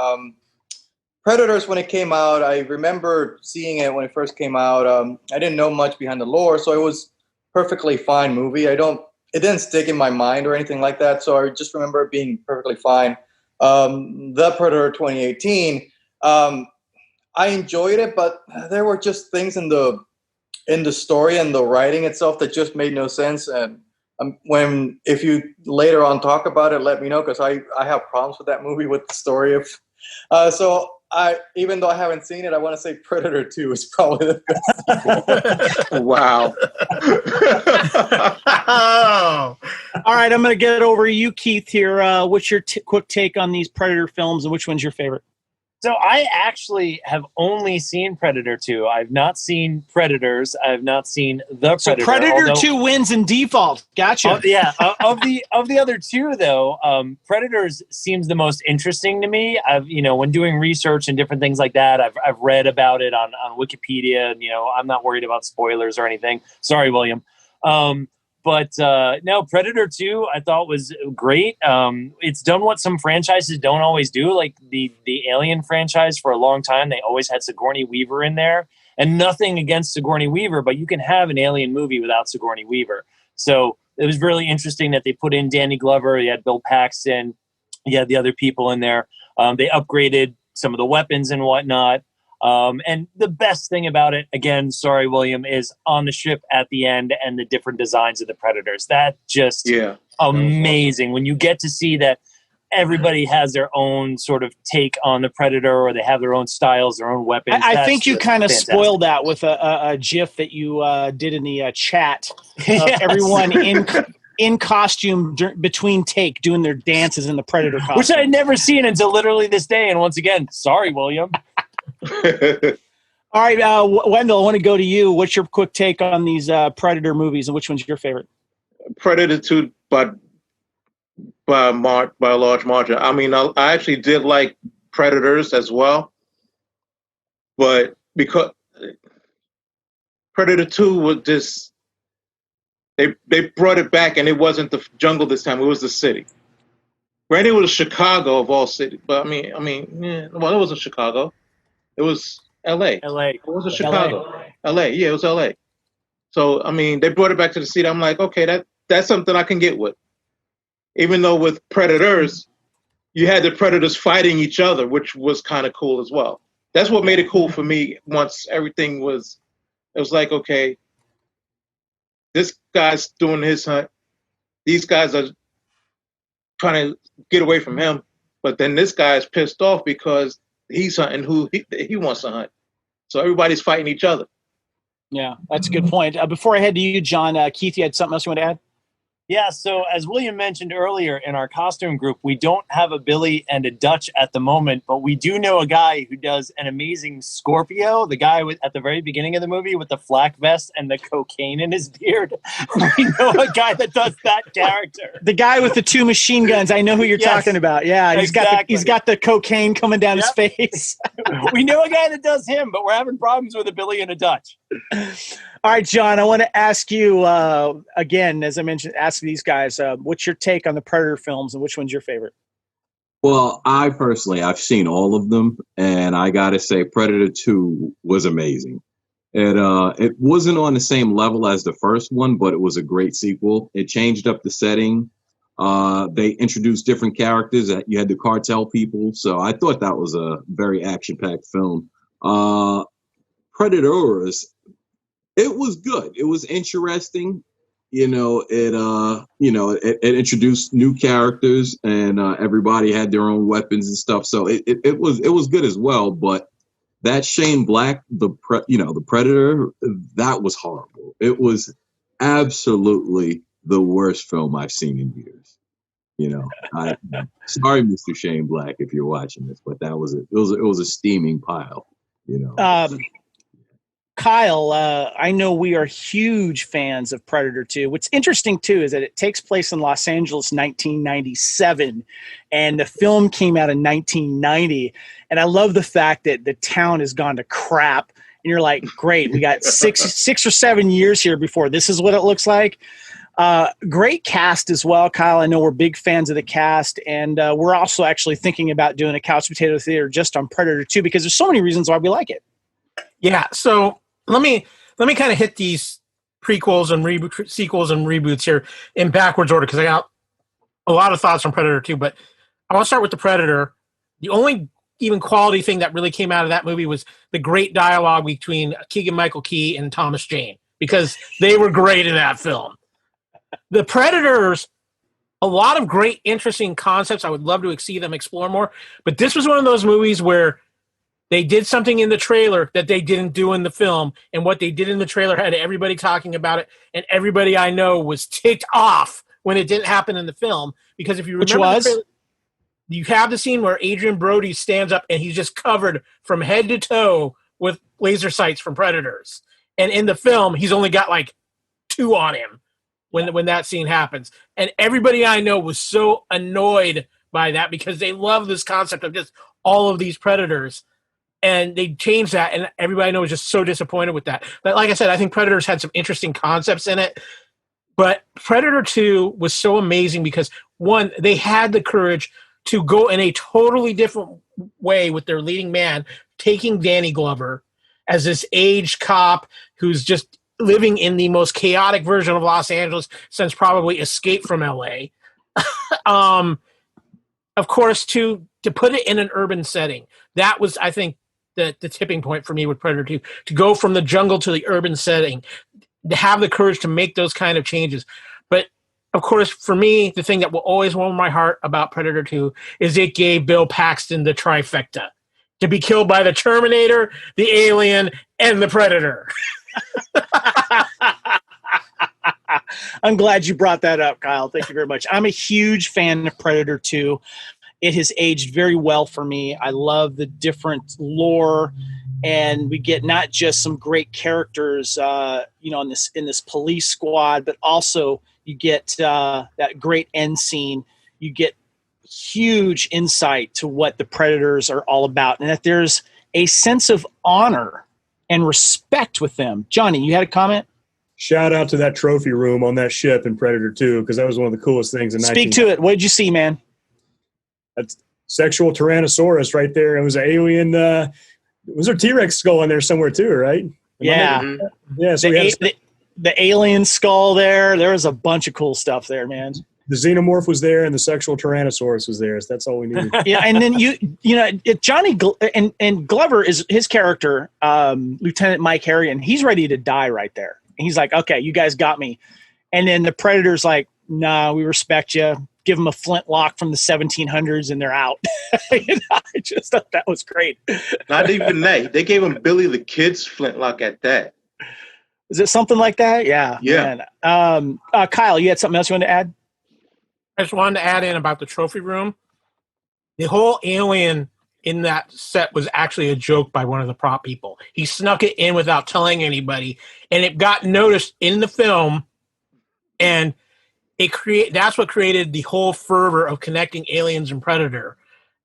Predators, when it came out, I remember seeing it when it first came out. I didn't know much behind the lore, so it was perfectly fine movie. It didn't stick in my mind or anything like that, so I just remember it being perfectly fine. The Predator 2018, I enjoyed it, but there were just things in the story and the writing itself that just made no sense. And if you later on talk about it, let me know, because I have problems with that movie, with the story of. So even though I haven't seen it, I want to say Predator 2 is probably the best sequel. Wow. All right, I'm going to get over to you, Keith, here. What's your quick take on these Predator films, and which one's your favorite? So I actually have only seen Predator 2. I've not seen Predators. I've not seen The Predator. So Predator 2 wins in default. Gotcha. Of the other two, though, Predators seems the most interesting to me. When doing research and different things like that, I've read about it on Wikipedia, and I'm not worried about spoilers or anything. Sorry, William. But Predator 2 I thought was great. It's done what some franchises don't always do, like the Alien franchise. For a long time, they always had Sigourney Weaver in there. And nothing against Sigourney Weaver, but you can have an Alien movie without Sigourney Weaver. So it was really interesting that they put in Danny Glover, you had Bill Paxton, you had the other people in there. They upgraded some of the weapons and whatnot. And the best thing about it, again, sorry, William, is on the ship at the end and the different designs of the Predators. That just amazing. When you get to see that everybody has their own sort of take on the Predator, or they have their own styles, their own weapons. I think you kind of spoiled that with a GIF that you did in the chat of everyone in costume between take doing their dances in the Predator costume. Which I had never seen until literally this day. And once again, sorry, William. All right, Wendell, I want to go to you. What's your quick take on these Predator movies, and which one's your favorite? Predator 2 by a large margin. I mean, I actually did like Predators as well, but because Predator 2 was just they brought it back, and it wasn't the jungle this time; it was the city. Granted, it was Chicago of all cities, but it wasn't Chicago. It was L.A. It wasn't Chicago. L.A. Yeah, it was L.A. So, they brought it back to the city. I'm like, okay, that's something I can get with. Even though with Predators, you had the Predators fighting each other, which was kind of cool as well. That's what made it cool for me once everything was... It was like, okay, this guy's doing his hunt. These guys are trying to get away from him. But then this guy is pissed off because he's hunting who he wants to hunt. So everybody's fighting each other. Yeah, that's a good point. Before I head to you, John, Keith, you had something else you want to add? Yeah, so as William mentioned earlier, in our costume group, we don't have a Billy and a Dutch at the moment, but we do know a guy who does an amazing Scorpio, the guy at the very beginning of the movie with the flak vest and the cocaine in his beard. We know a guy that does that character. The guy with the two machine guns. I know who you're talking about. Yeah, he's got the cocaine coming down his face. We know a guy that does him, but we're having problems with a Billy and a Dutch. All right, John, I want to ask you, again, as I mentioned, ask these guys, what's your take on the Predator films and which one's your favorite? Well, I've seen all of them, and I got to say Predator 2 was amazing. It wasn't on the same level as the first one, but it was a great sequel. It changed up the setting. They introduced different characters. You had the cartel people, so I thought that was a very action-packed film. Predators, it was good. It was interesting. It introduced new characters, and everybody had their own weapons and stuff. So it was good as well. But that Shane Black, the Predator, that was horrible. It was absolutely the worst film I've seen in years. Sorry, Mr. Shane Black, if you're watching this, but it was a steaming pile. Kyle, I know we are huge fans of Predator 2. What's interesting, too, is that it takes place in Los Angeles 1997, and the film came out in 1990. And I love the fact that the town has gone to crap, and you're like, great, we got six or 7 years here before this is what it looks like. Great cast as well, Kyle. I know we're big fans of the cast, and we're also actually thinking about doing a Couch Potato Theater just on Predator 2 because there's so many reasons why we like it. Yeah, so let me kind of hit these prequels and sequels and reboots here in backwards order because I got a lot of thoughts on Predator 2, but I want to start with the Predator. The only even quality thing that really came out of that movie was the great dialogue between Keegan-Michael Key and Thomas Jane because they were great in that film. The Predators, a lot of great, interesting concepts. I would love to see them explore more, but this was one of those movies where they did something in the trailer that they didn't do in the film, and what they did in the trailer had everybody talking about it, and everybody I know was ticked off when it didn't happen in the film. Because if you remember, you have the scene where Adrian Brody stands up and he's just covered from head to toe with laser sights from Predators. And in the film, he's only got like 2 on him when that scene happens. And everybody I know was so annoyed by that because they love this concept of just all of these Predators. And they changed that, and everybody I know was just so disappointed with that. But like I said, I think Predators had some interesting concepts in it. But Predator 2 was so amazing because, one, they had the courage to go in a totally different way with their leading man, taking Danny Glover as this aged cop who's just living in the most chaotic version of Los Angeles since probably Escape from L.A. Of course, to put it in an urban setting, that was, I think, the tipping point for me with Predator 2, to go from the jungle to the urban setting, to have the courage to make those kind of changes. But, of course, for me, the thing that will always warm my heart about Predator 2 is it gave Bill Paxton the trifecta, to be killed by the Terminator, the Alien, and the Predator. I'm glad you brought that up, Kyle. Thank you very much. I'm a huge fan of Predator 2. It has aged very well for me. I love the different lore, and we get not just some great characters, in this police squad, but also you get that great end scene. You get huge insight to what the Predators are all about, and that there's a sense of honor and respect with them. Johnny, you had a comment? Shout out to that trophy room on that ship in Predator 2, because that was one of the coolest things in Speak to it. What did you see, man? That's sexual Tyrannosaurus right there. It was an alien. Was there T-Rex skull in there somewhere too, right? Yeah. Yeah. So the alien skull there. There was a bunch of cool stuff there, man. The xenomorph was there, and the sexual Tyrannosaurus was there. So that's all we needed. Yeah, and then Johnny and Glover is his character, Lieutenant Mike Harrigan. He's ready to die right there. And he's like, "Okay, you guys got me." And then the Predator's like, "Nah, we respect you. Give them a flintlock from the 1700s, and they're out." I just thought that was great. Not even that. They gave him Billy the Kid's flintlock at that. Is it something like that? Yeah. Yeah. Man. Kyle, you had something else you wanted to add? I just wanted to add in about the trophy room. The whole alien in that set was actually a joke by one of the prop people. He snuck it in without telling anybody, and it got noticed in the film, and that's what created the whole fervor of connecting Aliens and Predator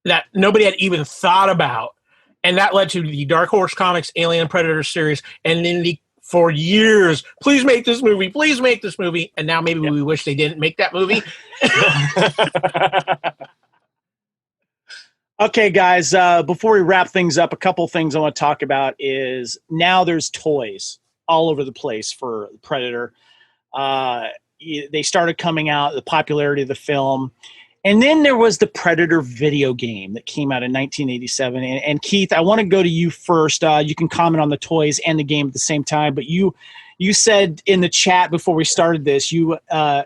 that nobody had even thought about. And that led to the Dark Horse Comics Alien Predator series. And then for years, please make this movie, please make this movie. And now maybe we wish they didn't make that movie. Okay, guys, before we wrap things up, a couple things I want to talk about is now there's toys all over the place for Predator. They started coming out, the popularity of the film. And then there was the Predator video game that came out in 1987. And Keith, I want to go to you first. You can comment on the toys and the game at the same time. But you said in the chat before we started this, you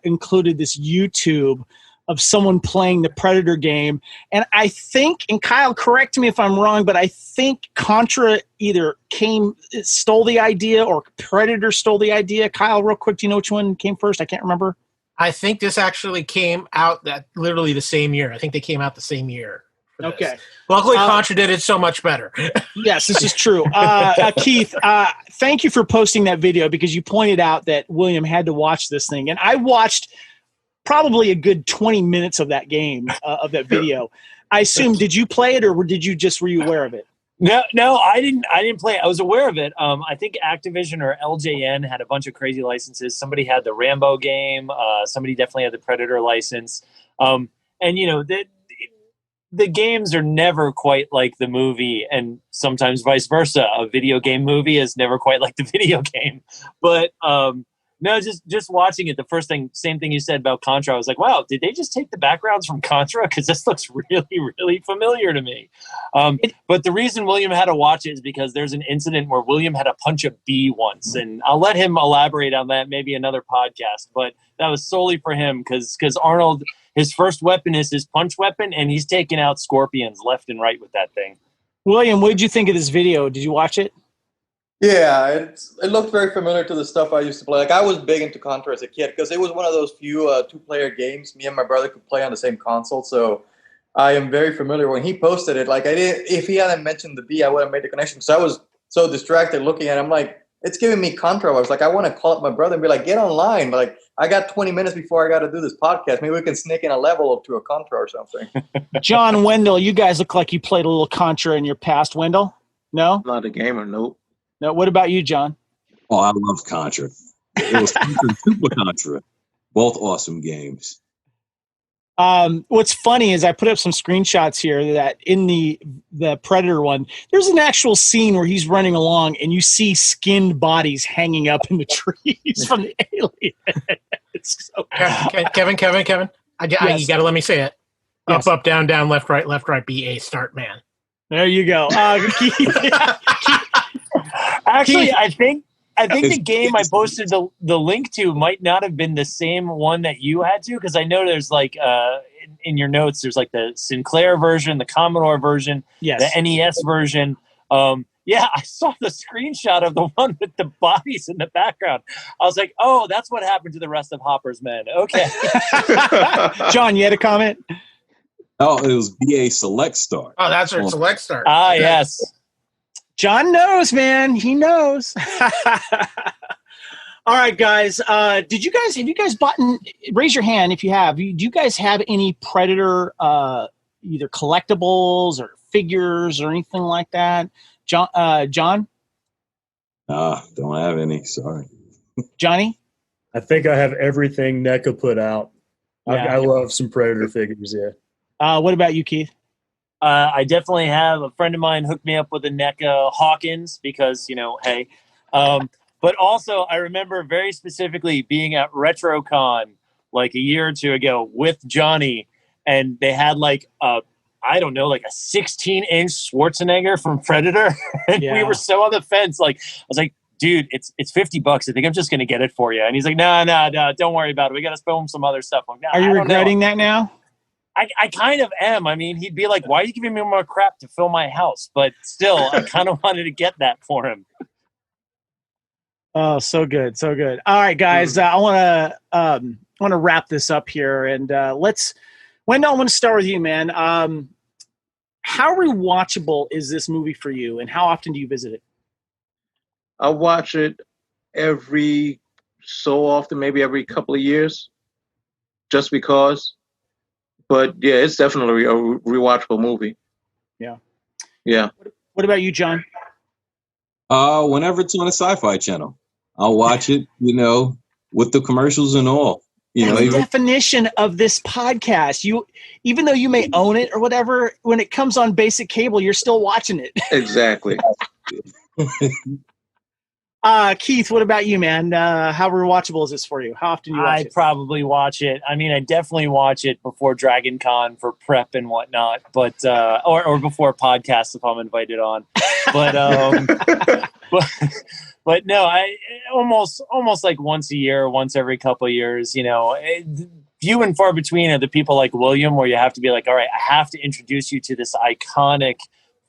included this YouTube of someone playing the Predator game. And I think, and Kyle, correct me if I'm wrong, but I think Contra either stole the idea or Predator stole the idea. Kyle, real quick, do you know which one came first? I can't remember. I think this actually came out literally the same year. I think they came out the same year. Okay. Luckily, Contra did it so much better. Yes, this is true. Keith, thank you for posting that video because you pointed out that William had to watch this thing. And I watched probably a good 20 minutes of that game, of that video. I assume, did you play it or were you aware of it? No, I didn't play it. I was aware of it. I think Activision or LJN had a bunch of crazy licenses. Somebody had the Rambo game. Somebody definitely had the Predator license. And the games are never quite like the movie, and sometimes vice versa. A video game movie is never quite like the video game. But no, just watching it, same thing you said about Contra. I was like, wow, did they just take the backgrounds from Contra? Because this looks really, really familiar to me. But the reason William had to watch it is because there's an incident where William had to punch a bee once. And I'll let him elaborate on that, maybe another podcast. But that was solely for him because Arnold, his first weapon is his punch weapon, and he's taking out scorpions left and right with that thing. William, what did you think of this video? Did you watch it? Yeah, it looked very familiar to the stuff I used to play. Like, I was big into Contra as a kid because it was one of those few two-player games me and my brother could play on the same console. So I am very familiar. When he posted it, like I didn't. If he hadn't mentioned the bee, I would have made the connection. So I was so distracted looking at it. I'm like, it's giving me contra. I was like, I want to call up my brother and be like, get online. But like, I got 20 minutes before I got to do this podcast. Maybe we can sneak in a level to a contra or something. John, Wendell, you guys look like you played a little contra in your past. Wendell, no, I'm not a gamer. Nope. no. What about you, John? Oh, I love Contra. It was Contra and Super Contra. Both awesome games. What's funny is I put up some screenshots here that in the Predator one, there's an actual scene where he's running along and you see skinned bodies hanging up in the trees from the alien. It's so Kevin. Yes. You got to let me say it. Yes. Up, down, left, right, B, A, start, man. There you go. Actually, I think the game I posted the link to might not have been the same one that you had to, because I know there's like in your notes there's like the Sinclair version, the Commodore version, yes, the NES version. Yeah, I saw the screenshot of the one with the bodies in the background. I was like, oh, that's what happened to the rest of Hopper's men. Okay. John, you had a comment? Oh, it was BA Select Start. Oh, that's our Select Start. Ah, yes. John knows, man. He knows. All right, guys. Have you guys bought? Raise your hand if you have. Do you guys have any Predator, either collectibles or figures or anything like that? John. Don't have any. Sorry. Johnny. I think I have everything NECA put out. Yeah. I love some Predator figures. Yeah. What about you, Keith? I definitely have. A friend of mine hooked me up with a NECA Hawkins because, hey. But also, I remember very specifically being at RetroCon like a year or two ago with Johnny, and they had like a 16-inch Schwarzenegger from Predator. And we were so on the fence. Like, I was like, dude, it's $50. I think I'm just going to get it for you. And he's like, no, don't worry about it. We got to film some other stuff. Like, Are you regretting that now? I kind of am. I mean, he'd be like, why are you giving me more crap to fill my house? But still, I kind of wanted to get that for him. Oh, so good. So good. All right, guys, I want to wrap this up here. And Wendell, I want to start with you, man. How rewatchable is this movie for you, and how often do you visit it? I watch it every so often, maybe every couple of years, just because. But yeah, it's definitely a rewatchable movie. Yeah. Yeah. What about you, John? Whenever it's on a sci-fi channel, I'll watch it, with the commercials and all. The definition of this podcast. Even though you may own it or whatever, when it comes on basic cable, you're still watching it. Exactly. Keith, what about you, man? How rewatchable is this for you? How often do you watch it? I probably watch it. I mean, I definitely watch it before DragonCon for prep and whatnot, but or before podcasts if I'm invited on. But but no, I almost like once a year, once every couple of years. Few and far between are the people like William, where you have to be like, all right, I have to introduce you to this iconic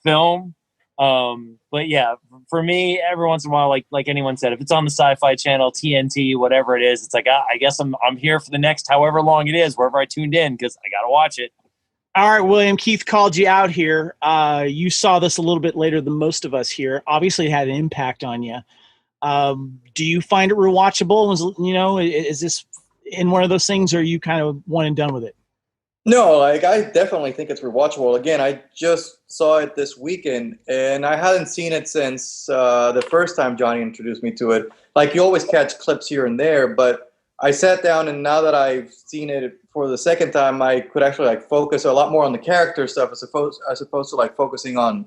film. But yeah, for me, every once in a while, like anyone said, if it's on the Sci-Fi Channel, TNT, whatever it is, it's like, I guess I'm here for the next however long it is, wherever I tuned in, because I got to watch it. All right, William, Keith called you out here. You saw this a little bit later than most of us here. Obviously, it had an impact on you. Do you find it rewatchable? Is this in one of those things, or are you kind of one and done with it? No, I definitely think it's rewatchable. Again, I just saw it this weekend, and I hadn't seen it since the first time Johnny introduced me to it. Like, you always catch clips here and there, but I sat down, and now that I've seen it for the second time, I could actually focus a lot more on the character stuff as opposed to focusing on.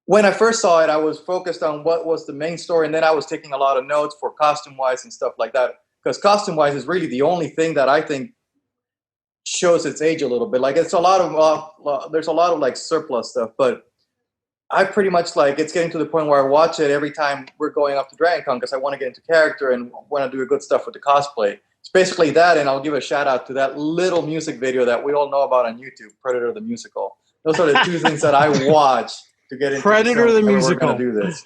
When I first saw it, I was focused on what was the main story, and then I was taking a lot of notes for costume-wise and stuff like that. Because costume-wise is really the only thing that I think shows its age a little bit. Like, it's a lot of there's a lot of surplus stuff, but I pretty much it's getting to the point where I watch it every time we're going up to DragonCon because I want to get into character and want to do good stuff with the cosplay. It's basically that, and I'll give a shout out to that little music video that we all know about on YouTube, Predator the Musical. Those are the two things that I watch to get into Predator the Musical. We're going to do this.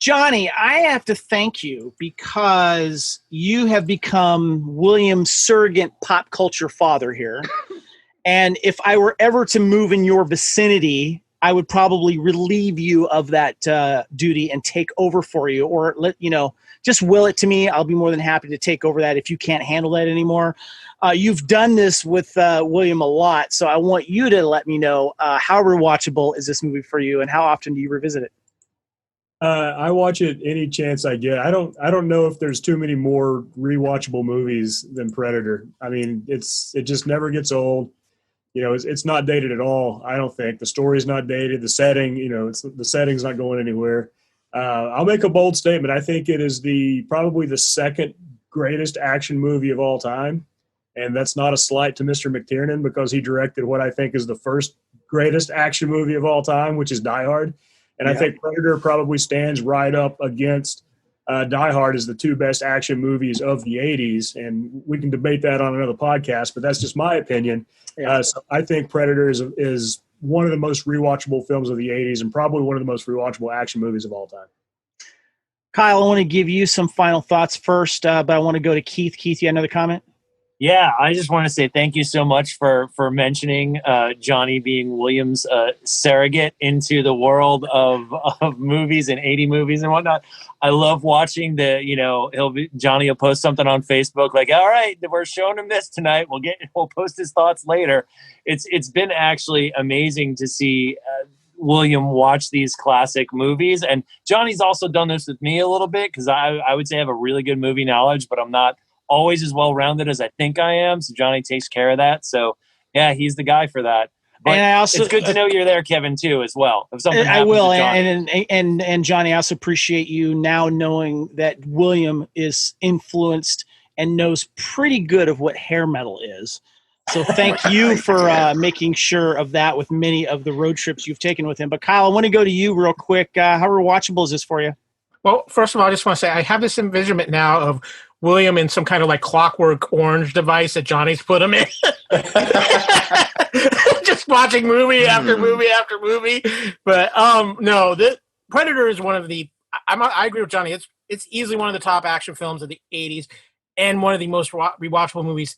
Johnny, I have to thank you because you have become William's surrogate pop culture father here. And if I were ever to move in your vicinity, I would probably relieve you of that duty and take over for you, or just will it to me. I'll be more than happy to take over that if you can't handle that anymore. You've done this with William a lot, so I want you to let me know how rewatchable is this movie for you, and how often do you revisit it? I watch it any chance I get. I don't know if there's too many more rewatchable movies than Predator. I mean, it just never gets old. It's not dated at all. I don't think the story's not dated. The setting, the setting's not going anywhere. I'll make a bold statement. I think it is probably the second greatest action movie of all time. And that's not a slight to Mr. McTiernan, because he directed what I think is the first greatest action movie of all time, which is Die Hard. And I think Predator probably stands right up against Die Hard as the two best action movies of the 80s. And we can debate that on another podcast, but that's just my opinion. So I think Predator is one of the most rewatchable films of the 80s, and probably one of the most rewatchable action movies of all time. Kyle, I want to give you some final thoughts first, but I want to go to Keith. Keith, you had another comment? Yeah, I just want to say thank you so much for mentioning Johnny being Williams' surrogate into the world of movies and 80 movies and whatnot. I love watching Johnny will post something on Facebook like, all right, we're showing him this tonight. We'll post his thoughts later. It's been actually amazing to see William watch these classic movies. And Johnny's also done this with me a little bit, because I would say I have a really good movie knowledge, but I'm not always as well-rounded as I think I am. So Johnny takes care of that. So yeah, he's the guy for that. But and it's good to know you're there, Kevin, too, as well. If something I will. to Johnny. And Johnny, I also appreciate you now knowing that William is influenced and knows pretty good of what hair metal is. So thank you for making sure of that with many of the road trips you've taken with him. But Kyle, I want to go to you real quick. How rewatchable is this for you? Well, first of all, I just want to say I have this envisionment now of William in some kind of like Clockwork Orange device that Johnny's put him in. Just watching movie after movie after movie. But no, the Predator is one of the I agree with Johnny. It's easily one of the top action films of the 80s and one of the most rewatchable movies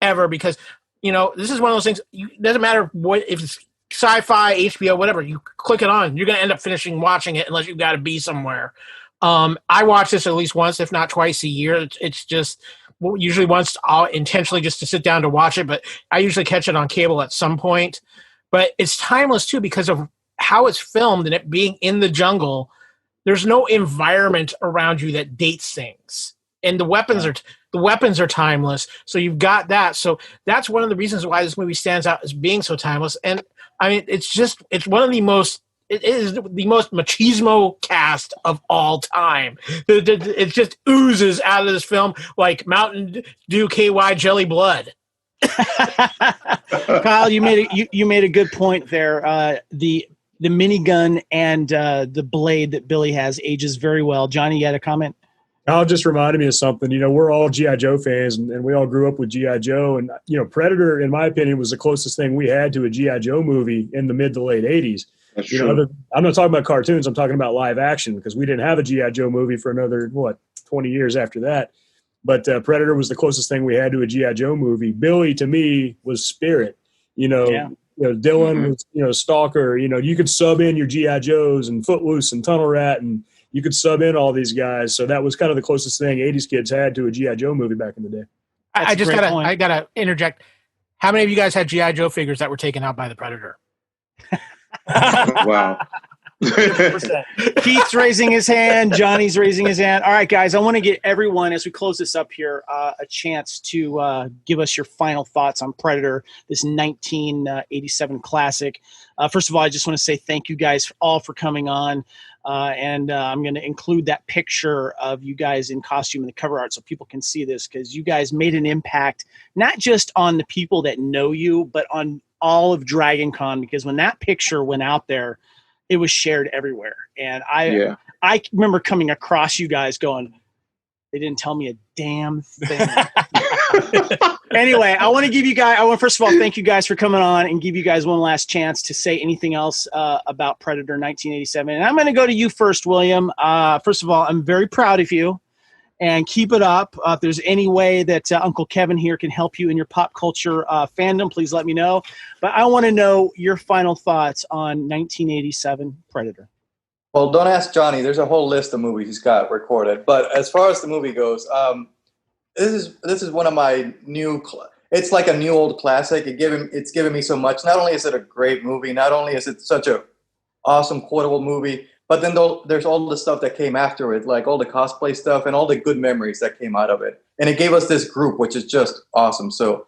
ever, because this is one of those things. It doesn't matter what, if it's sci-fi, HBO, whatever, you click it on, you're going to end up finishing watching it unless you've got to be somewhere. I watch this at least once, if not twice a year. It's just usually once I'll intentionally just to sit down to watch it, but I usually catch it on cable at some point. But it's timeless too, because of how it's filmed and it being in the jungle. There's no environment around you that dates things, and the weapons are timeless. So you've got that. So that's one of the reasons why this movie stands out as being so timeless. And I mean, it is the most machismo cast of all time. It just oozes out of this film like Mountain Dew KY jelly blood. Kyle, you made a good point there. The minigun and the blade that Billy has ages very well. Johnny, you had a comment? Kyle just reminded me of something. We're all G.I. Joe fans, and we all grew up with G.I. Joe. And, Predator, in my opinion, was the closest thing we had to a G.I. Joe movie in the mid to late 80s. That's true. I'm not talking about cartoons. I'm talking about live action, because we didn't have a G.I. Joe movie for another, 20 years after that. But Predator was the closest thing we had to a G.I. Joe movie. Billy, to me, was Spirit. Dylan was, Stalker. You could sub in your G.I. Joes and Footloose and Tunnel Rat, and you could sub in all these guys. So that was kind of the closest thing 80s kids had to a G.I. Joe movie back in the day. I gotta interject. How many of you guys had G.I. Joe figures that were taken out by the Predator? Wow. Keith's raising his hand. Johnny's raising his hand. All right, guys, I want to get everyone, as we close this up here, a chance to give us your final thoughts on Predator, this 1987 classic. First of all, I just want to say thank you guys all for coming on. And I'm going to include that picture of you guys in costume in the cover art so people can see this, because you guys made an impact, not just on the people that know you, but on all of DragonCon, because when that picture went out there, it was shared everywhere. And I remember coming across you guys going, they didn't tell me a damn thing. Anyway, I want to give you guys, first of all, thank you guys for coming on and give you guys one last chance to say anything else about Predator 1987. And I'm going to go to you first, William. First of all, I'm very proud of you. And keep it up. If there's any way that Uncle Kevin here can help you in your pop culture fandom, please let me know. But I want to know your final thoughts on 1987 Predator. Well, don't ask Johnny. There's a whole list of movies he's got recorded. But as far as the movie goes, this is one of my new. It's like a new old classic. It's given me so much. Not only is it a great movie, not only is it such a awesome quotable movie, but then there's all the stuff that came after it, like all the cosplay stuff and all the good memories that came out of it. And it gave us this group, which is just awesome. So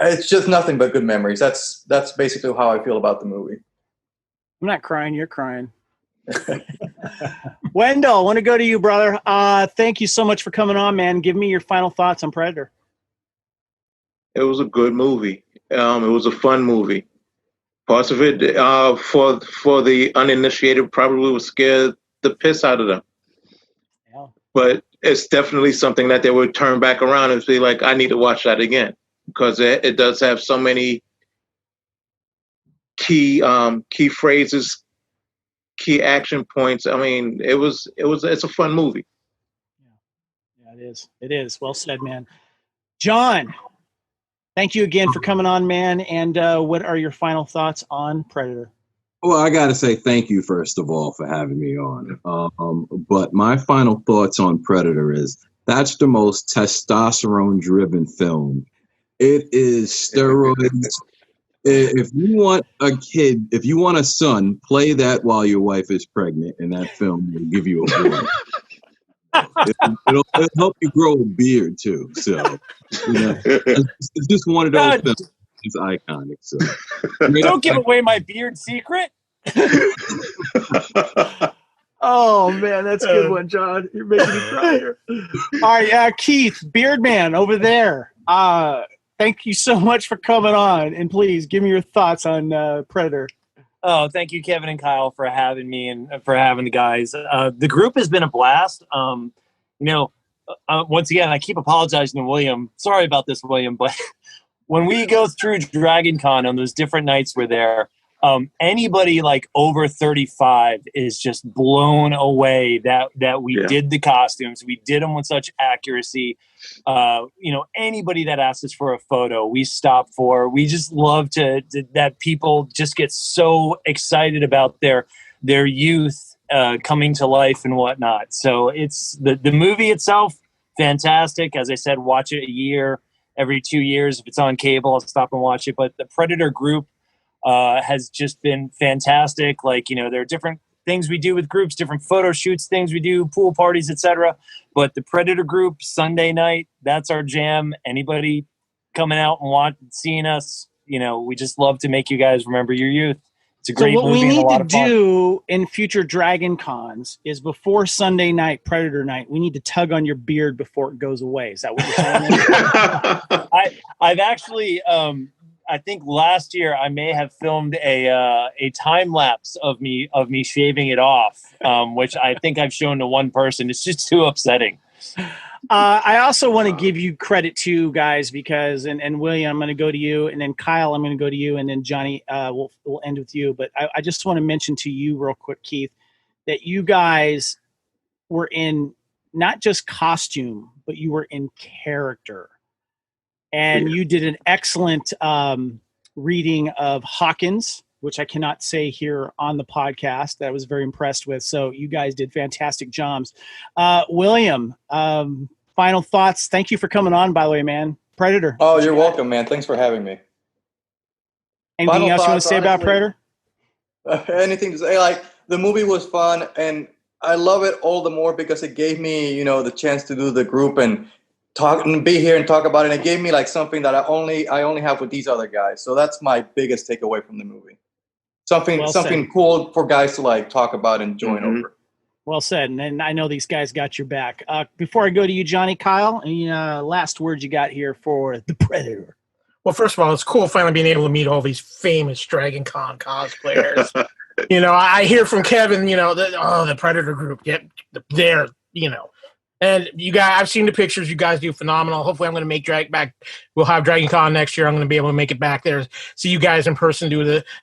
it's just nothing but good memories. That's basically how I feel about the movie. I'm not crying. You're crying. Wendell, I want to go to you, brother. Thank you so much for coming on, man. Give me your final thoughts on Predator. It was a good movie. It was a fun movie. Parts of it, for the uninitiated, probably would scare the piss out of them. Yeah. But it's definitely something that they would turn back around and be like, I need to watch that again, because it does have so many key phrases, key action points. I mean, it's a fun movie. Yeah, it is. It is. Well said, man. John, thank you again for coming on, man. And what are your final thoughts on Predator? Well, I got to say thank you, first of all, for having me on. But my final thoughts on Predator is that's the most testosterone-driven film. It is steroids. If you want a kid, if you want a son, play that while your wife is pregnant, and that film will give you a boy. It'll help you grow a beard too. So, it's just one of those films. It's iconic. So, don't give away my beard secret. Oh man, that's a good one, John. You're making me cry here. All right, Keith, Beardman over there. Thank you so much for coming on, and please give me your thoughts on Predator. Oh, thank you, Kevin and Kyle, for having me and for having the guys. The group has been a blast. Once again, I keep apologizing to William. Sorry about this, William, but when we go through DragonCon on those different nights we're there, anybody like over 35 is just blown away that we did the costumes. We did them with such accuracy. Anybody that asks us for a photo, we stop for. We just love that people just get so excited about their youth coming to life and whatnot. So it's the movie itself, fantastic. As I said, watch it every 2 years. If it's on cable, I'll stop and watch it. But the Predator group has just been fantastic. Like, there are different things we do with groups, different photo shoots, things we do, pool parties, etc. But the Predator group, Sunday night, that's our jam. Anybody coming out and seeing us, we just love to make you guys remember your youth. It's a great movie. So what we and a need lot to of fun. do in future Dragon Cons is before Sunday night, Predator night, we need to tug on your beard before it goes away. Is that what you're saying? I've actually, I think last year I may have filmed a time lapse of me shaving it off, which I think I've shown to one person. It's just too upsetting. I also want to give you credit too, guys, because and William, I'm going to go to you, and then Kyle, I'm going to go to you, and then Johnny, we'll end with you. But I just want to mention to you real quick, Keith, that you guys were in not just costume, but you were in character. And you did an excellent reading of Hawkins, which I cannot say here on the podcast, that I was very impressed with. So you guys did fantastic jobs. William, final thoughts. Thank you for coming on, by the way, man. Predator. Oh, you're welcome, man. Thanks for having me. Anything else you want to say about Predator? Anything to say? Like, the movie was fun, and I love it all the more because it gave me, the chance to do the group and talk and be here and talk about it. And it gave me like something that I only have with these other guys. So that's my biggest takeaway from the movie. Something cool for guys to like talk about and join over. Well said. And I know these guys got your back. Before I go to you, Johnny, Kyle, any last words you got here for the Predator? Well, first of all, it's cool finally being able to meet all these famous DragonCon cosplayers. I hear from Kevin, the Predator group, they're, and you guys, I've seen the pictures. You guys do phenomenal. Hopefully, I'm going to make back. We'll have DragonCon next year. I'm going to be able to make it back there, see you guys in person,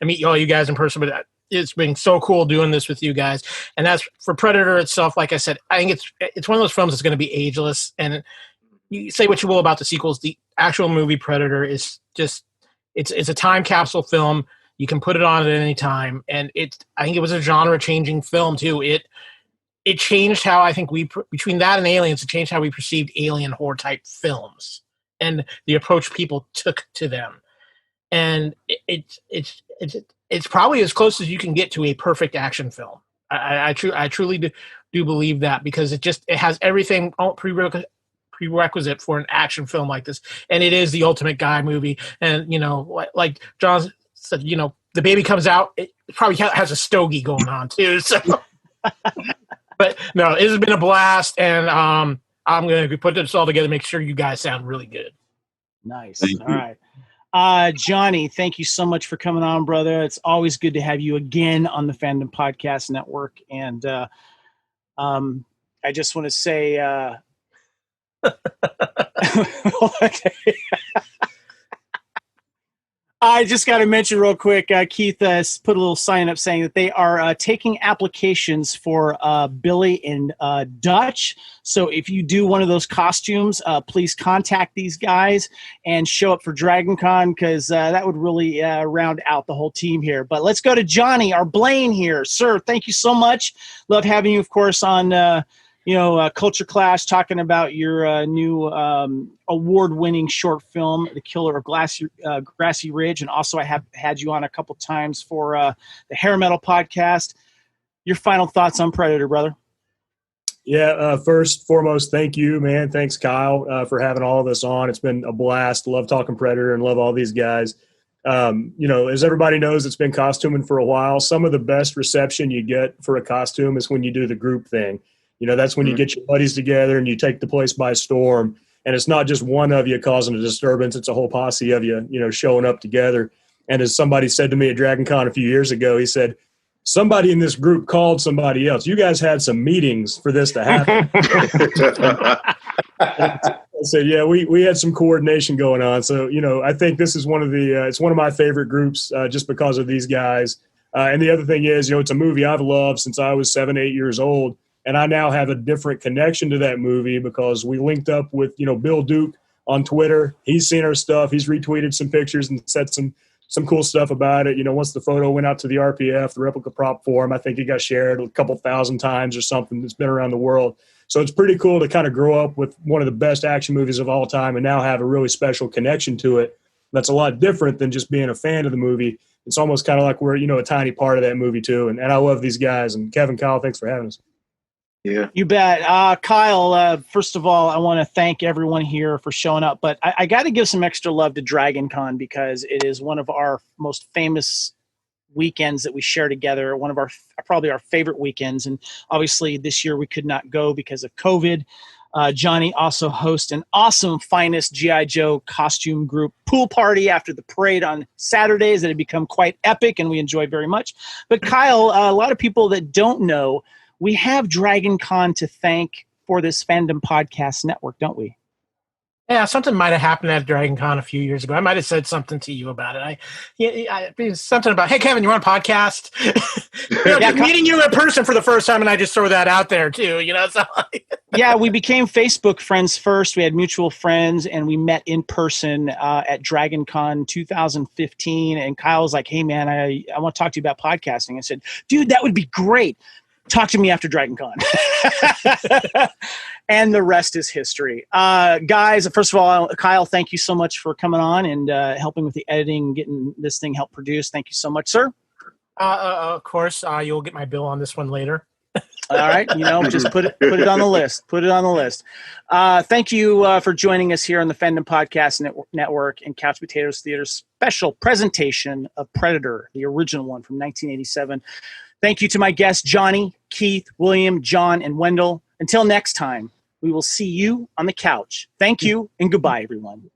meet all you guys in person. But it's been so cool doing this with you guys. And as for Predator itself, like I said, I think it's one of those films that's going to be ageless. And you say what you will about the sequels, the actual movie Predator is just it's a time capsule film. You can put it on at any time, and I think it was a genre-changing film too. It changed how I think between that and Aliens, it changed how we perceived alien horror type films and the approach people took to them. And it's probably as close as you can get to a perfect action film. I truly do believe that, because it has everything prerequisite for an action film like this, and it is the ultimate guy movie. And like John said, the baby comes out, it probably has a stogie going on too. So, but no, it has been a blast, and I'm going to put this all together, make sure you guys sound really good. Nice. All right. Johnny, thank you so much for coming on, brother. It's always good to have you again on the Fandom Podcast Network. And I just want to say, I just got to mention real quick, Keith put a little sign up saying that they are taking applications for Billy and Dutch. So if you do one of those costumes, please contact these guys and show up for DragonCon, because that would really round out the whole team here. But let's go to Johnny, our Blaine here. Sir, thank you so much. Love having you, of course, on Culture Clash, talking about your new award-winning short film, The Killer of Grassy Ridge. And also I have had you on a couple times for the Hair Metal podcast. Your final thoughts on Predator, brother? Yeah, first, foremost, thank you, man. Thanks, Kyle, for having all of us on. It's been a blast. Love talking Predator and love all these guys. As everybody knows, it's been costuming for a while. Some of the best reception you get for a costume is when you do the group thing. That's when you get your buddies together and you take the place by storm. And it's not just one of you causing a disturbance. It's a whole posse of you, showing up together. And as somebody said to me at DragonCon a few years ago, he said, somebody in this group called somebody else. You guys had some meetings for this to happen. I said, yeah, we had some coordination going on. So, I think this is one of it's one of my favorite groups just because of these guys. And the other thing is, it's a movie I've loved since I was 7, 8 years old. And I now have a different connection to that movie because we linked up with, Bill Duke on Twitter. He's seen our stuff. He's retweeted some pictures and said some cool stuff about it. Once the photo went out to the RPF, the replica prop forum, I think it got shared a couple thousand times or something. It's been around the world. So it's pretty cool to kind of grow up with one of the best action movies of all time and now have a really special connection to it. That's a lot different than just being a fan of the movie. It's almost kind of like we're, a tiny part of that movie too. And I love these guys. And Kevin, Kyle, thanks for having us. Yeah, you bet. Kyle, first of all, I want to thank everyone here for showing up, but I got to give some extra love to DragonCon because it is one of our most famous weekends that we share together, one of probably our favorite weekends. And obviously this year we could not go because of COVID. Johnny also hosts an awesome Finest G.I. Joe costume group pool party after the parade on Saturdays that had become quite epic and we enjoy very much. But Kyle, a lot of people that don't know, we have DragonCon to thank for this Fandom Podcast Network, don't we? Yeah, something might have happened at DragonCon a few years ago. I might have said something to you about it. Something about, hey, Kevin, you want a podcast? Meeting you in person for the first time, and I just throw that out there too. So. Yeah, we became Facebook friends first. We had mutual friends, and we met in person at DragonCon 2015. And Kyle was like, hey, man, I want to talk to you about podcasting. I said, dude, that would be great. Talk to me after DragonCon. And the rest is history. Guys, first of all, Kyle, thank you so much for coming on and helping with the editing and getting this thing helped produce. Thank you so much, sir. Of course, you'll get my bill on this one later. All right. Just put it on the list. Put it on the list. Thank you for joining us here on the Fandom Podcast Network and Couch Potatoes Theater's special presentation of Predator, the original one from 1987. Thank you to my guests, Johnny, Keith, William, John, and Wendell. Until next time, we will see you on the couch. Thank you, and goodbye, everyone.